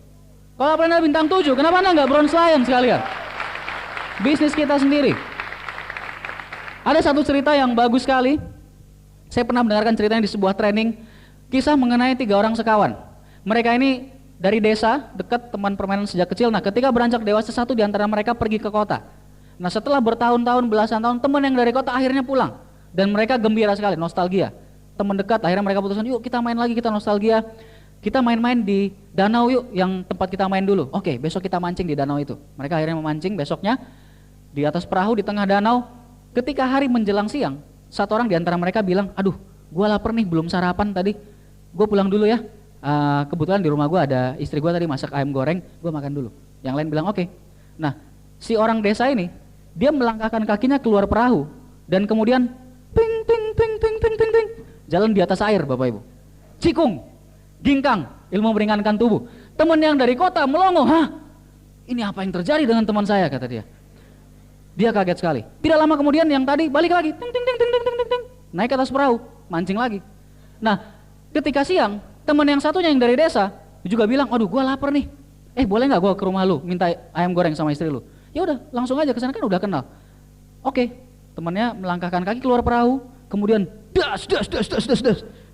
Kalau upline Anda bintang 7, kenapa Anda nggak bronze lion sekalian? Bisnis kita sendiri. Ada satu cerita yang bagus sekali, saya pernah mendengarkan ceritanya di sebuah training, kisah mengenai 3 orang sekawan. Mereka ini dari desa, dekat teman permainan sejak kecil. Nah, ketika beranjak dewasa, satu di antara mereka pergi ke kota. Nah, setelah bertahun-tahun, belasan tahun, teman yang dari kota akhirnya pulang. Dan mereka gembira sekali, nostalgia. Teman dekat, akhirnya mereka putuskan, yuk kita main lagi, kita nostalgia. Kita main-main di danau yuk, yang tempat kita main dulu. Oke, besok kita mancing di danau itu. Mereka akhirnya memancing, besoknya di atas perahu di tengah danau. Ketika hari menjelang siang, satu orang di antara mereka bilang, aduh, gua lapar nih, belum sarapan tadi. Gue pulang dulu ya. Kebetulan di rumah gue ada istri gue tadi masak ayam goreng, gue makan dulu. Yang lain bilang oke. Nah, si orang desa ini dia melangkahkan kakinya keluar perahu dan kemudian ting ting ting ting ting ting ting jalan di atas air Bapak Ibu. Cikung, ginkang, ilmu meringankan tubuh. Teman yang dari kota melongo, hah? Ini apa yang terjadi dengan teman saya, kata dia. Dia kaget sekali. Tidak lama kemudian yang tadi balik lagi, ting ting ting ting ting ting ting, naik ke atas perahu, mancing lagi. Nah, ketika siang teman yang satunya yang dari desa juga bilang, aduh gue lapar nih, boleh nggak gue ke rumah lu minta ayam goreng sama istri lu? Ya udah, langsung aja ke sana, kan udah kenal. Oke, temannya melangkahkan kaki keluar perahu, kemudian das,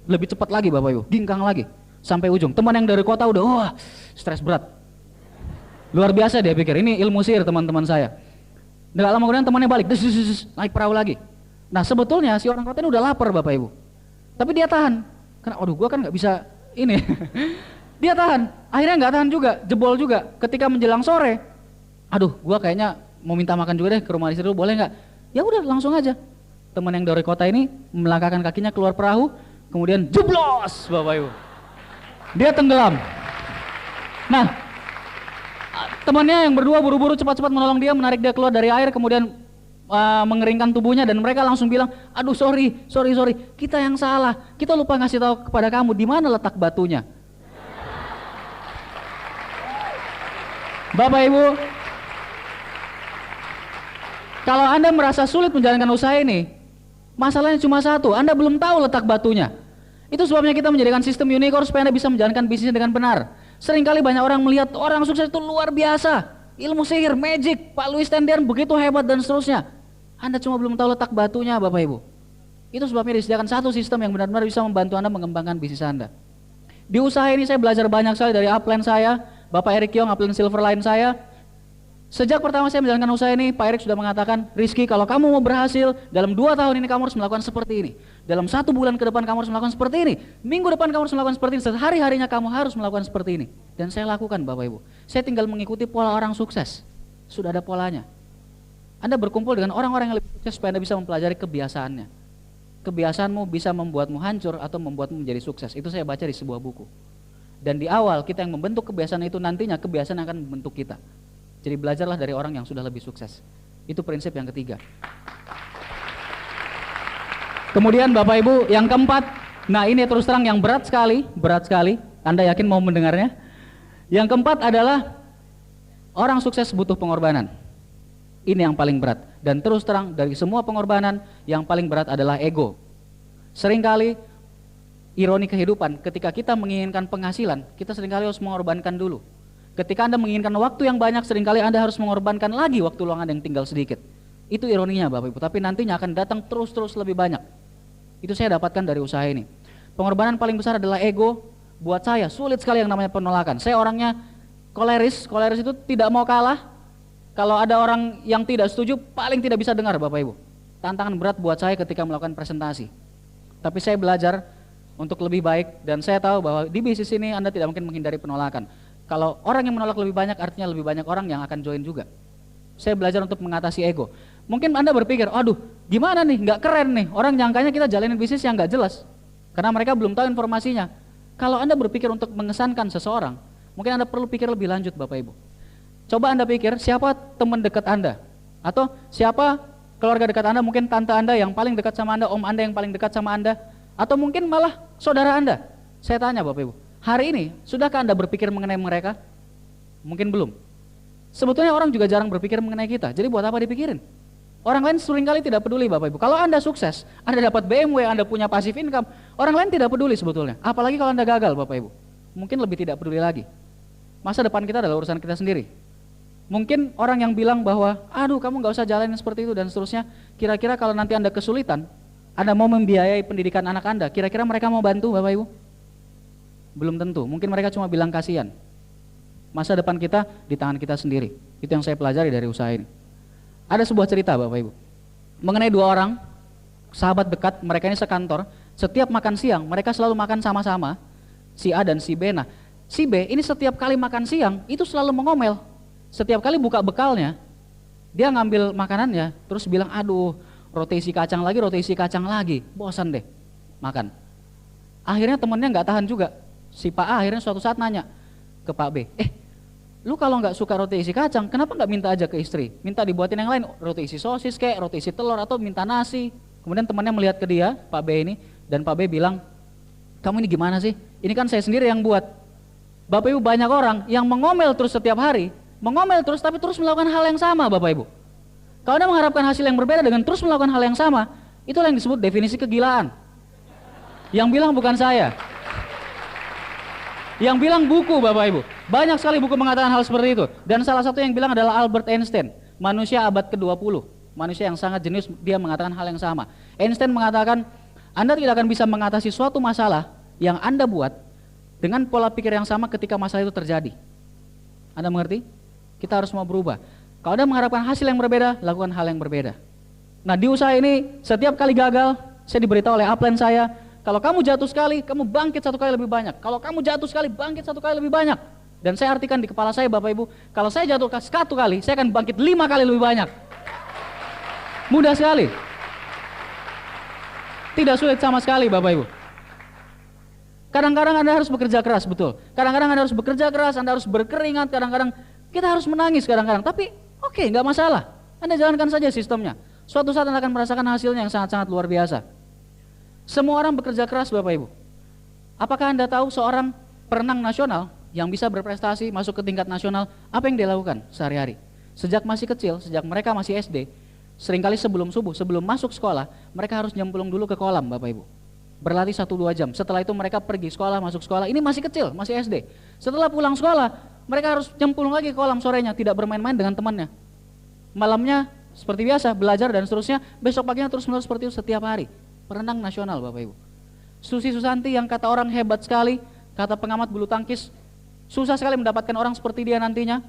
lebih cepat lagi Bapak Ibu, ginkang lagi sampai ujung. Teman yang dari kota udah, wah stres berat, luar biasa dia pikir, ini ilmu sihir teman-teman saya. Nggak lama kemudian temannya balik, naik perahu lagi. Nah sebetulnya si orang kota ini udah lapar Bapak Ibu, tapi dia tahan, karena aduh gue kan nggak bisa ini. Dia tahan, akhirnya nggak tahan juga, jebol juga. Ketika menjelang sore, aduh gue kayaknya mau minta makan juga deh ke rumah istri lu, boleh nggak? Ya udah langsung aja. Teman yang dari kota ini melangkahkan kakinya keluar perahu, kemudian jeblos Bapak Ibu, dia tenggelam. Nah temannya yang berdua buru-buru cepat-cepat menolong dia, menarik dia keluar dari air, kemudian mengeringkan tubuhnya, dan mereka langsung bilang, aduh sorry, kita yang salah, kita lupa ngasih tahu kepada kamu di mana letak batunya. Bapak Ibu, kalau Anda merasa sulit menjalankan usaha ini, masalahnya cuma satu, Anda belum tahu letak batunya. Itu sebabnya kita menjadikan sistem unicorn supaya Anda bisa menjalankan bisnisnya dengan benar. Seringkali banyak orang melihat orang sukses itu luar biasa, ilmu sihir, magic, Pak Louis Tendian begitu hebat dan seterusnya. Anda cuma belum tahu letak batunya Bapak Ibu. Itu sebabnya disediakan satu sistem yang benar-benar bisa membantu Anda mengembangkan bisnis Anda. Di usaha ini saya belajar banyak sekali dari upline saya, Bapak Eric Yong, upline Silverline saya. Sejak pertama saya menjalankan usaha ini, Pak Eric sudah mengatakan, Rizky, kalau kamu mau berhasil, dalam 2 tahun ini kamu harus melakukan seperti ini. Dalam 1 bulan ke depan kamu harus melakukan seperti ini. Minggu depan kamu harus melakukan seperti ini. Sehari-harinya kamu harus melakukan seperti ini. Dan saya lakukan Bapak Ibu. Saya tinggal mengikuti pola orang sukses. Sudah ada polanya. Anda berkumpul dengan orang-orang yang lebih sukses supaya Anda bisa mempelajari kebiasaannya. Kebiasaanmu bisa membuatmu hancur atau membuatmu menjadi sukses. Itu saya baca di sebuah buku. Dan di awal kita yang membentuk kebiasaan itu, nantinya kebiasaan akan membentuk kita. Jadi belajarlah dari orang yang sudah lebih sukses. Itu prinsip yang ketiga. Kemudian Bapak Ibu, yang keempat, nah ini terus terang yang berat sekali. Anda yakin mau mendengarnya? Yang keempat adalah orang sukses butuh pengorbanan. Ini yang paling berat. Dan terus terang dari semua pengorbanan, yang paling berat adalah ego. Seringkali ironi kehidupan, ketika kita menginginkan penghasilan, kita seringkali harus mengorbankan dulu. Ketika Anda menginginkan waktu yang banyak, seringkali Anda harus mengorbankan lagi waktu luang Anda yang tinggal sedikit. Itu ironinya Bapak Ibu, tapi nantinya akan datang terus lebih banyak. Itu saya dapatkan dari usaha ini. Pengorbanan paling besar adalah ego. Buat saya sulit sekali yang namanya penolakan. Saya orangnya koleris itu tidak mau kalah. Kalau ada orang yang tidak setuju, paling tidak bisa dengar Bapak Ibu. Tantangan berat buat saya ketika melakukan presentasi. Tapi saya belajar untuk lebih baik, dan saya tahu bahwa di bisnis ini Anda tidak mungkin menghindari penolakan. Kalau orang yang menolak lebih banyak, artinya lebih banyak orang yang akan join juga. Saya belajar untuk mengatasi ego. Mungkin Anda berpikir, aduh gimana nih, nggak keren nih, orang nyangkanya kita jalanin bisnis yang nggak jelas. Karena mereka belum tahu informasinya. Kalau Anda berpikir untuk mengesankan seseorang, mungkin Anda perlu pikir lebih lanjut Bapak Ibu. Coba Anda pikir siapa teman dekat Anda, atau siapa keluarga dekat Anda, mungkin tante Anda yang paling dekat sama Anda, om Anda yang paling dekat sama Anda, atau mungkin malah saudara Anda. Saya tanya Bapak Ibu, hari ini sudahkah Anda berpikir mengenai mereka? Mungkin belum. Sebetulnya orang juga jarang berpikir mengenai kita, jadi buat apa dipikirin? Orang lain seringkali tidak peduli Bapak Ibu. Kalau Anda sukses, Anda dapat BMW, Anda punya passive income, orang lain tidak peduli sebetulnya. Apalagi kalau Anda gagal Bapak Ibu, mungkin lebih tidak peduli lagi. Masa depan kita adalah urusan kita sendiri. Mungkin orang yang bilang bahwa, aduh kamu gak usah jalanin seperti itu dan seterusnya, kira-kira kalau nanti Anda kesulitan, Anda mau membiayai pendidikan anak Anda, kira-kira mereka mau bantu Bapak Ibu? Belum tentu, mungkin mereka cuma bilang kasihan. Masa depan kita di tangan kita sendiri. Itu yang saya pelajari dari usaha ini. Ada sebuah cerita Bapak Ibu mengenai dua orang sahabat dekat, mereka ini sekantor. Setiap makan siang mereka selalu makan sama-sama, si A dan si B. Nah, si B ini setiap kali makan siang itu selalu mengomel. Setiap kali buka bekalnya, dia ngambil makanannya terus bilang, aduh roti isi kacang lagi, bosan deh makan. Akhirnya temennya nggak tahan juga, si Pak A akhirnya suatu saat nanya ke Pak B, lu kalau nggak suka roti isi kacang, kenapa nggak minta aja ke istri? Minta dibuatin yang lain, roti isi sosis kayak, roti isi telur, atau minta nasi. Kemudian temannya melihat ke dia, Pak B ini, dan Pak B bilang, kamu ini gimana sih? Ini kan saya sendiri yang buat. Bapak Ibu, banyak orang yang mengomel terus setiap hari, mengomel terus tapi terus melakukan hal yang sama Bapak Ibu. Kalau Anda mengharapkan hasil yang berbeda dengan terus melakukan hal yang sama, itulah yang disebut definisi kegilaan. Yang bilang bukan saya. Yang bilang buku Bapak Ibu. Banyak sekali buku mengatakan hal seperti itu. Dan salah satu yang bilang adalah Albert Einstein, manusia abad ke-20. Manusia yang sangat jenius, dia mengatakan hal yang sama. Einstein mengatakan, Anda tidak akan bisa mengatasi suatu masalah yang Anda buat dengan pola pikir yang sama ketika masalah itu terjadi. Anda mengerti? Kita harus mau berubah. Kalau Anda mengharapkan hasil yang berbeda, lakukan hal yang berbeda. Nah, di usaha ini, setiap kali gagal, saya diberitahu oleh upline saya, kalau kamu jatuh sekali, kamu bangkit satu kali lebih banyak. Kalau kamu jatuh sekali, bangkit satu kali lebih banyak. Dan saya artikan di kepala saya Bapak Ibu, kalau saya jatuh satu kali, saya akan bangkit 5 kali lebih banyak. Mudah sekali. Tidak sulit sama sekali Bapak Ibu. Kadang-kadang Anda harus bekerja keras, betul. Kadang-kadang Anda harus bekerja keras, Anda harus berkeringat, kadang-kadang kita harus menangis kadang-kadang. Tapi oke, nggak masalah. Anda jalankan saja sistemnya. Suatu saat Anda akan merasakan hasilnya yang sangat-sangat luar biasa. Semua orang bekerja keras Bapak Ibu. Apakah Anda tahu seorang perenang nasional yang bisa berprestasi masuk ke tingkat nasional, apa yang dia lakukan sehari-hari? Sejak masih kecil, sejak mereka masih SD, seringkali sebelum subuh, sebelum masuk sekolah, mereka harus nyemplung dulu ke kolam Bapak Ibu. Berlatih 1-2 jam, setelah itu mereka pergi sekolah, masuk sekolah, ini masih kecil, masih SD. Setelah pulang sekolah, mereka harus nyemplung lagi ke kolam sorenya, tidak bermain-main dengan temannya. Malamnya seperti biasa, belajar dan seterusnya, besok paginya terus-menerus seperti itu setiap hari. Perenang nasional Bapak Ibu. Susi Susanti yang kata orang hebat sekali, kata pengamat bulu tangkis, susah sekali mendapatkan orang seperti dia nantinya.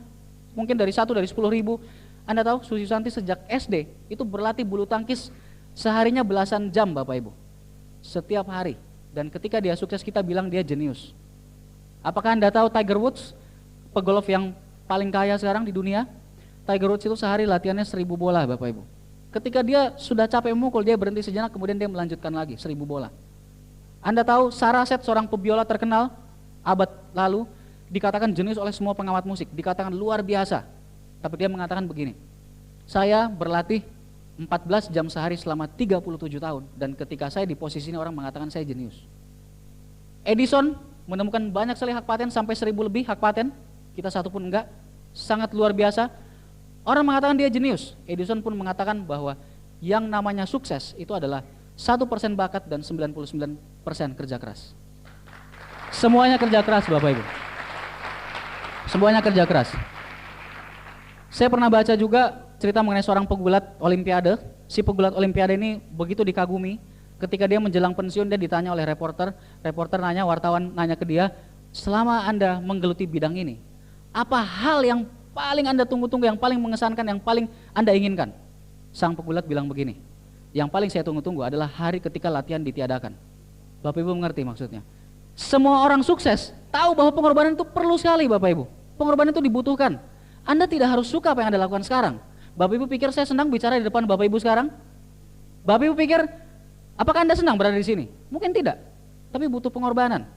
Mungkin dari 1 dari 10 ribu. Anda tahu Susi Susanti sejak SD itu berlatih bulu tangkis seharinya belasan jam Bapak Ibu. Setiap hari. Dan ketika dia sukses kita bilang dia jenius. Apakah Anda tahu Tiger Woods, pegolf yang paling kaya sekarang di dunia? Tiger Woods itu sehari latihannya 1000 bola Bapak Ibu. Ketika dia sudah capek memukul, dia berhenti sejenak, kemudian dia melanjutkan lagi 1000 bola. Anda tahu Saraset, seorang pebiola terkenal abad lalu, dikatakan jenius oleh semua pengamat musik, dikatakan luar biasa. Tapi dia mengatakan begini, saya berlatih 14 jam sehari selama 37 tahun, dan ketika saya di posisi ini orang mengatakan saya jenius. Edison menemukan banyak sekali hak paten, sampai 1000 lebih hak paten, kita satu pun enggak, sangat luar biasa. Orang mengatakan dia jenius. Edison pun mengatakan bahwa yang namanya sukses itu adalah 1% bakat dan 99% kerja keras. Semuanya kerja keras Bapak Ibu. Semuanya kerja keras. Saya pernah baca juga cerita mengenai seorang pegulat olimpiade. Si pegulat olimpiade ini begitu dikagumi, ketika dia menjelang pensiun dia ditanya oleh reporter. Reporter nanya, wartawan nanya ke dia, selama Anda menggeluti bidang ini, apa hal yang paling Anda tunggu-tunggu, yang paling mengesankan, yang paling Anda inginkan? Sang pegulat bilang begini, yang paling saya tunggu-tunggu adalah hari ketika latihan ditiadakan. Bapak Ibu mengerti maksudnya? Semua orang sukses tahu bahwa pengorbanan itu perlu sekali Bapak Ibu. Pengorbanan itu dibutuhkan. Anda tidak harus suka apa yang Anda lakukan sekarang. Bapak Ibu pikir saya senang bicara di depan Bapak Ibu sekarang? Bapak Ibu pikir, apakah Anda senang berada di sini? Mungkin tidak. tapi butuh pengorbanan.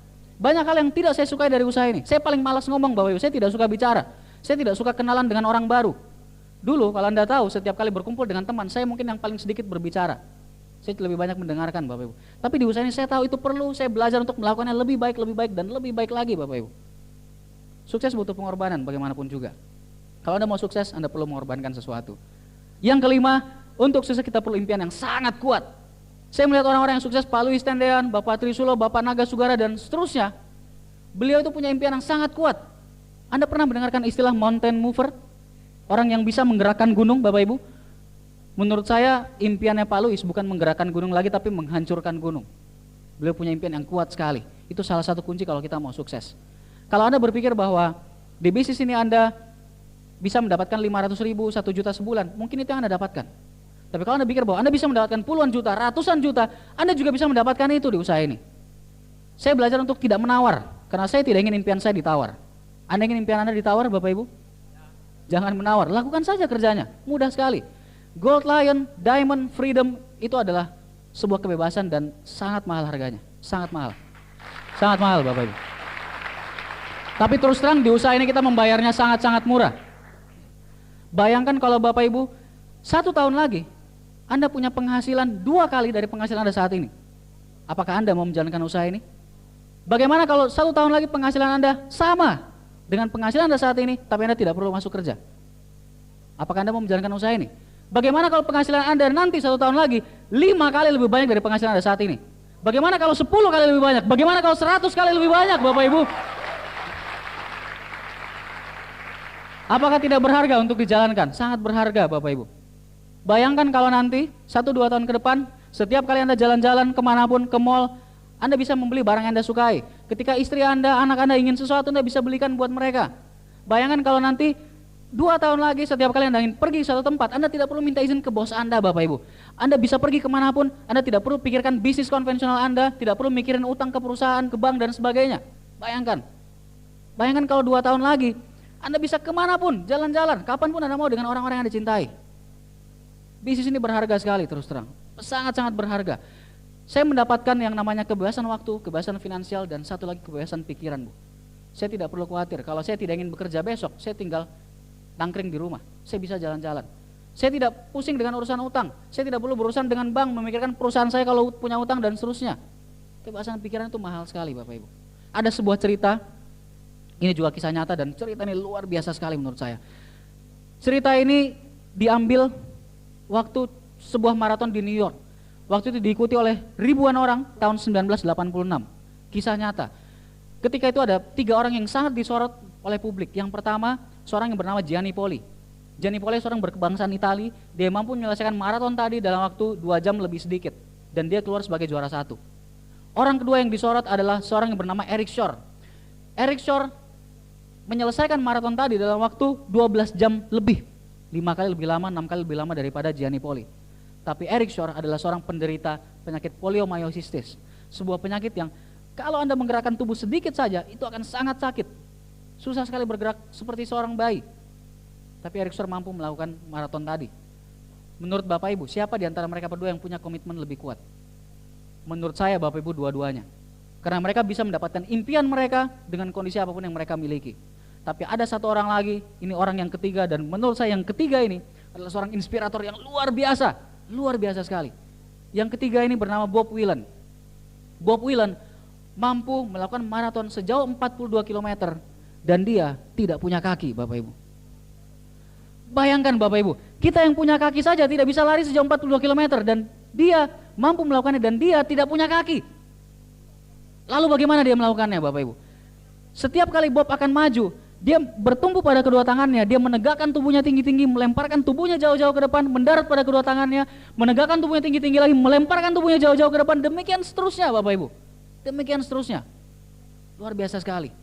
Banyak hal yang tidak saya sukai dari usaha ini. Saya paling malas ngomong Bapak Ibu, saya tidak suka bicara. Saya tidak suka kenalan dengan orang baru. Dulu kalau Anda tahu setiap kali berkumpul dengan teman, saya mungkin yang paling sedikit berbicara. Saya lebih banyak mendengarkan Bapak Ibu. Tapi di usaha ini saya tahu itu perlu, saya belajar untuk melakukannya lebih baik dan lebih baik lagi Bapak Ibu. Sukses butuh pengorbanan bagaimanapun juga. Kalau Anda mau sukses, Anda perlu mengorbankan sesuatu. Yang kelima, untuk sukses kita perlu impian yang sangat kuat. Saya melihat orang-orang yang sukses, Pak Louis Tendean, Bapak Trisulo, Bapak Naga Sugara, dan seterusnya. Beliau itu punya impian yang sangat kuat. Anda pernah mendengarkan istilah mountain mover? Orang yang bisa menggerakkan gunung, Bapak Ibu? Menurut saya, impiannya Pak Louis bukan menggerakkan gunung lagi, tapi menghancurkan gunung. Beliau punya impian yang kuat sekali. Itu salah satu kunci kalau kita mau sukses. Kalau Anda berpikir bahwa di bisnis ini Anda bisa mendapatkan 500 ribu, 1 juta sebulan, mungkin itu yang Anda dapatkan. Tapi kalau Anda pikir bahwa Anda bisa mendapatkan puluhan juta, ratusan juta, Anda juga bisa mendapatkan itu di usaha ini. Saya belajar untuk tidak menawar, karena saya tidak ingin impian saya ditawar. Anda ingin impian Anda ditawar, Bapak Ibu? Jangan menawar, lakukan saja kerjanya, mudah sekali. Gold Lion, Diamond, Freedom, itu adalah sebuah kebebasan dan sangat mahal harganya, sangat mahal. Sangat mahal, Bapak Ibu. Tapi terus terang di usaha ini kita membayarnya sangat-sangat murah. Bayangkan kalau Bapak Ibu, 1 tahun lagi, Anda punya penghasilan 2 kali dari penghasilan Anda saat ini. Apakah Anda mau menjalankan usaha ini? Bagaimana kalau 1 tahun lagi penghasilan Anda sama dengan penghasilan Anda saat ini, tapi Anda tidak perlu masuk kerja? Apakah Anda mau menjalankan usaha ini? Bagaimana kalau penghasilan Anda nanti 1 tahun lagi 5 kali lebih banyak dari penghasilan Anda saat ini? Bagaimana kalau 10 kali lebih banyak? Bagaimana kalau 100 kali lebih banyak, Bapak Ibu? Apakah tidak berharga untuk dijalankan? Sangat berharga, Bapak Ibu. Bayangkan kalau nanti 1-2 tahun ke depan, setiap kali Anda jalan-jalan kemanapun, ke mall, Anda bisa membeli barang yang Anda sukai. Ketika istri Anda, anak Anda ingin sesuatu, Anda bisa belikan buat mereka. Bayangkan kalau nanti 2 tahun lagi setiap kali Anda ingin pergi ke suatu tempat, Anda tidak perlu minta izin ke bos Anda, Bapak Ibu. Anda bisa pergi kemanapun, Anda tidak perlu pikirkan bisnis konvensional Anda, tidak perlu mikirin utang ke perusahaan, ke bank, dan sebagainya. Bayangkan. Bayangkan kalau 2 tahun lagi, Anda bisa kemanapun, jalan-jalan, kapanpun Anda mau dengan orang-orang yang Anda cintai. Bisnis ini berharga sekali terus terang, sangat-sangat berharga. Saya mendapatkan yang namanya kebebasan waktu, kebebasan finansial, dan satu lagi kebebasan pikiran, Bu. Saya tidak perlu khawatir, kalau saya tidak ingin bekerja besok, saya tinggal nangkring di rumah, saya bisa jalan-jalan. Saya tidak pusing dengan urusan utang, saya tidak perlu berurusan dengan bank, memikirkan perusahaan saya kalau punya utang dan seterusnya. Kebebasan pikiran itu mahal sekali, Bapak Ibu. Ada sebuah cerita, ini juga kisah nyata dan cerita ini luar biasa sekali menurut saya. Cerita ini diambil waktu sebuah maraton di New York. Waktu itu diikuti oleh ribuan orang tahun 1986. Kisah nyata. Ketika itu ada 3 orang yang sangat disorot oleh publik. Yang pertama, seorang yang bernama Gianni Poli. Gianni Poli seorang berkebangsaan Itali. Dia mampu menyelesaikan maraton tadi dalam waktu 2 jam lebih sedikit. Dan dia keluar sebagai juara 1. Orang kedua yang disorot adalah seorang yang bernama Eric Shore. Eric Shore menyelesaikan maraton tadi dalam waktu 12 jam lebih. 5 kali lebih lama, 6 kali lebih lama daripada Gianni Poli. Tapi Eric Shore adalah seorang penderita penyakit poliomyositis. Sebuah penyakit yang kalau Anda menggerakkan tubuh sedikit saja, itu akan sangat sakit. Susah sekali bergerak seperti seorang bayi. Tapi Eric Shore mampu melakukan maraton tadi. Menurut Bapak Ibu, siapa di antara mereka berdua yang punya komitmen lebih kuat? Menurut saya Bapak Ibu dua-duanya. Karena mereka bisa mendapatkan impian mereka dengan kondisi apapun yang mereka miliki. Tapi ada satu orang lagi, ini orang yang ketiga, dan menurut saya yang ketiga ini adalah seorang inspirator yang luar biasa sekali. Yang ketiga ini bernama Bob Willan. Bob Willan mampu melakukan maraton sejauh 42 km dan dia tidak punya kaki, Bapak Ibu. Bayangkan Bapak Ibu, kita yang punya kaki saja tidak bisa lari sejauh 42 km dan dia mampu melakukannya dan dia tidak punya kaki. Lalu bagaimana dia melakukannya, Bapak Ibu? Setiap kali Bob akan maju, dia bertumpu pada kedua tangannya, dia menegakkan tubuhnya tinggi-tinggi, melemparkan tubuhnya jauh-jauh ke depan, mendarat pada kedua tangannya, menegakkan tubuhnya tinggi-tinggi lagi, melemparkan tubuhnya jauh-jauh ke depan, demikian seterusnya Bapak Ibu. Demikian seterusnya. Luar biasa sekali.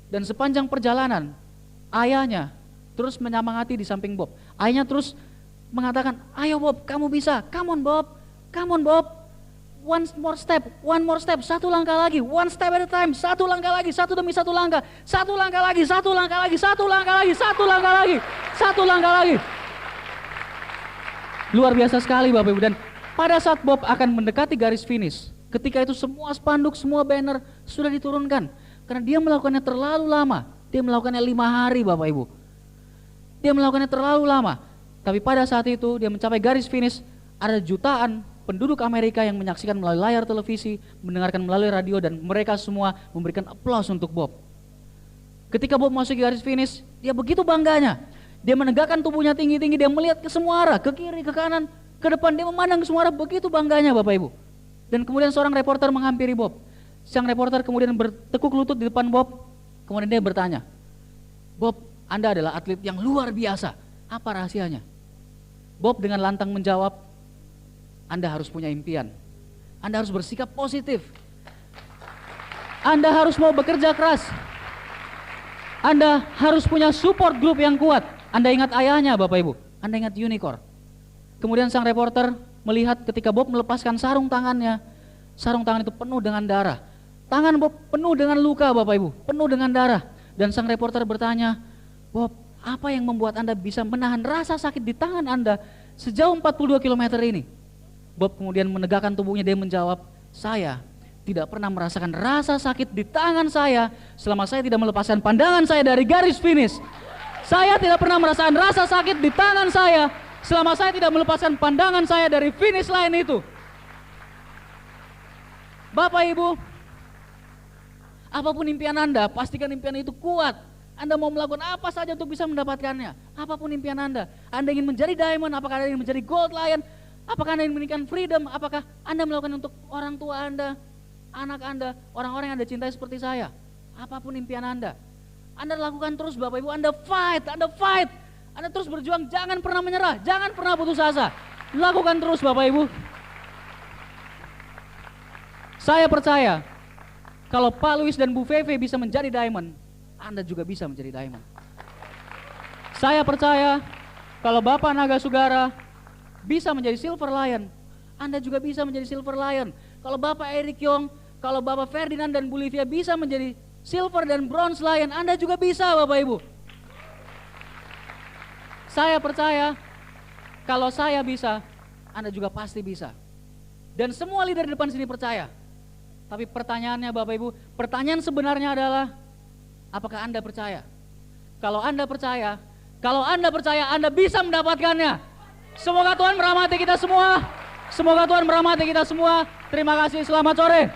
Dan sepanjang perjalanan, ayahnya terus menyemangati di samping Bob. Ayahnya terus mengatakan, ayo Bob, kamu bisa, come on Bob. One more step, 1 langkah lagi, one step at a time, 1 langkah lagi, 1 demi 1 langkah, 1 langkah lagi, 1 langkah lagi, 1 langkah lagi, 1 langkah lagi, 1 langkah lagi. Luar biasa sekali Bapak Ibu. Dan pada saat Bob akan mendekati garis finish, Ketika itu semua spanduk, semua banner sudah diturunkan. Karena dia melakukannya terlalu lama. Dia melakukannya 5 hari Bapak Ibu. Dia melakukannya terlalu lama. Tapi pada saat itu dia mencapai garis finish, ada jutaan penduduk Amerika yang menyaksikan melalui layar televisi, mendengarkan melalui radio, dan mereka semua memberikan aplaus untuk Bob. Ketika Bob masuk garis finish, dia begitu bangganya. Dia menegakkan tubuhnya tinggi-tinggi, dia melihat ke semua arah, ke kiri, ke kanan, ke depan, dia memandang ke semua arah, begitu bangganya Bapak Ibu. Dan kemudian seorang reporter menghampiri Bob. Sang reporter kemudian bertekuk lutut di depan Bob, kemudian dia bertanya, "Bob, Anda adalah atlet yang luar biasa, apa rahasianya?" Bob dengan lantang menjawab, "Anda harus punya impian, Anda harus bersikap positif, Anda harus mau bekerja keras, Anda harus punya support group yang kuat." Anda ingat ayahnya Bapak Ibu, Anda ingat unicorn. Kemudian sang reporter melihat ketika Bob melepaskan sarung tangannya, sarung tangan itu penuh dengan darah. Tangan Bob penuh dengan luka Bapak Ibu, penuh dengan darah. Dan sang reporter bertanya, "Bob, apa yang membuat Anda bisa menahan rasa sakit di tangan Anda sejauh 42 km ini?" Bob kemudian menegakkan tubuhnya, dia menjawab, "Saya tidak pernah merasakan rasa sakit di tangan saya selama saya tidak melepaskan pandangan saya dari garis finish. Saya tidak pernah merasakan rasa sakit di tangan saya selama saya tidak melepaskan pandangan saya dari finish line itu." Bapak Ibu, apapun impian Anda, pastikan impian itu kuat. Anda mau melakukan apa saja untuk bisa mendapatkannya. Apapun impian Anda ingin menjadi diamond, apakah Anda ingin menjadi gold lion, apakah Anda ingin menginginkan freedom, apakah Anda melakukan untuk orang tua Anda, anak Anda, orang-orang yang Anda cintai seperti saya. Apapun impian Anda lakukan terus Bapak Ibu, Anda fight, Anda terus berjuang, jangan pernah menyerah, jangan pernah putus asa. Lakukan terus Bapak Ibu. Saya percaya, kalau Pak Luis dan Bu Feve bisa menjadi diamond, Anda juga bisa menjadi diamond. Saya percaya, kalau Bapak Naga Sugara bisa menjadi silver lion, Anda juga bisa menjadi silver lion. Kalau Bapak Eric Yong, kalau Bapak Ferdinand dan Bu Livia bisa menjadi silver dan bronze lion, Anda juga bisa Bapak Ibu. Saya percaya, kalau saya bisa, Anda juga pasti bisa. Dan semua leader di depan sini percaya. Tapi pertanyaannya Bapak Ibu, pertanyaan sebenarnya adalah, apakah Anda percaya? Kalau Anda percaya, Anda bisa mendapatkannya. Semoga Tuhan merahmati kita semua. Terima kasih, selamat sore.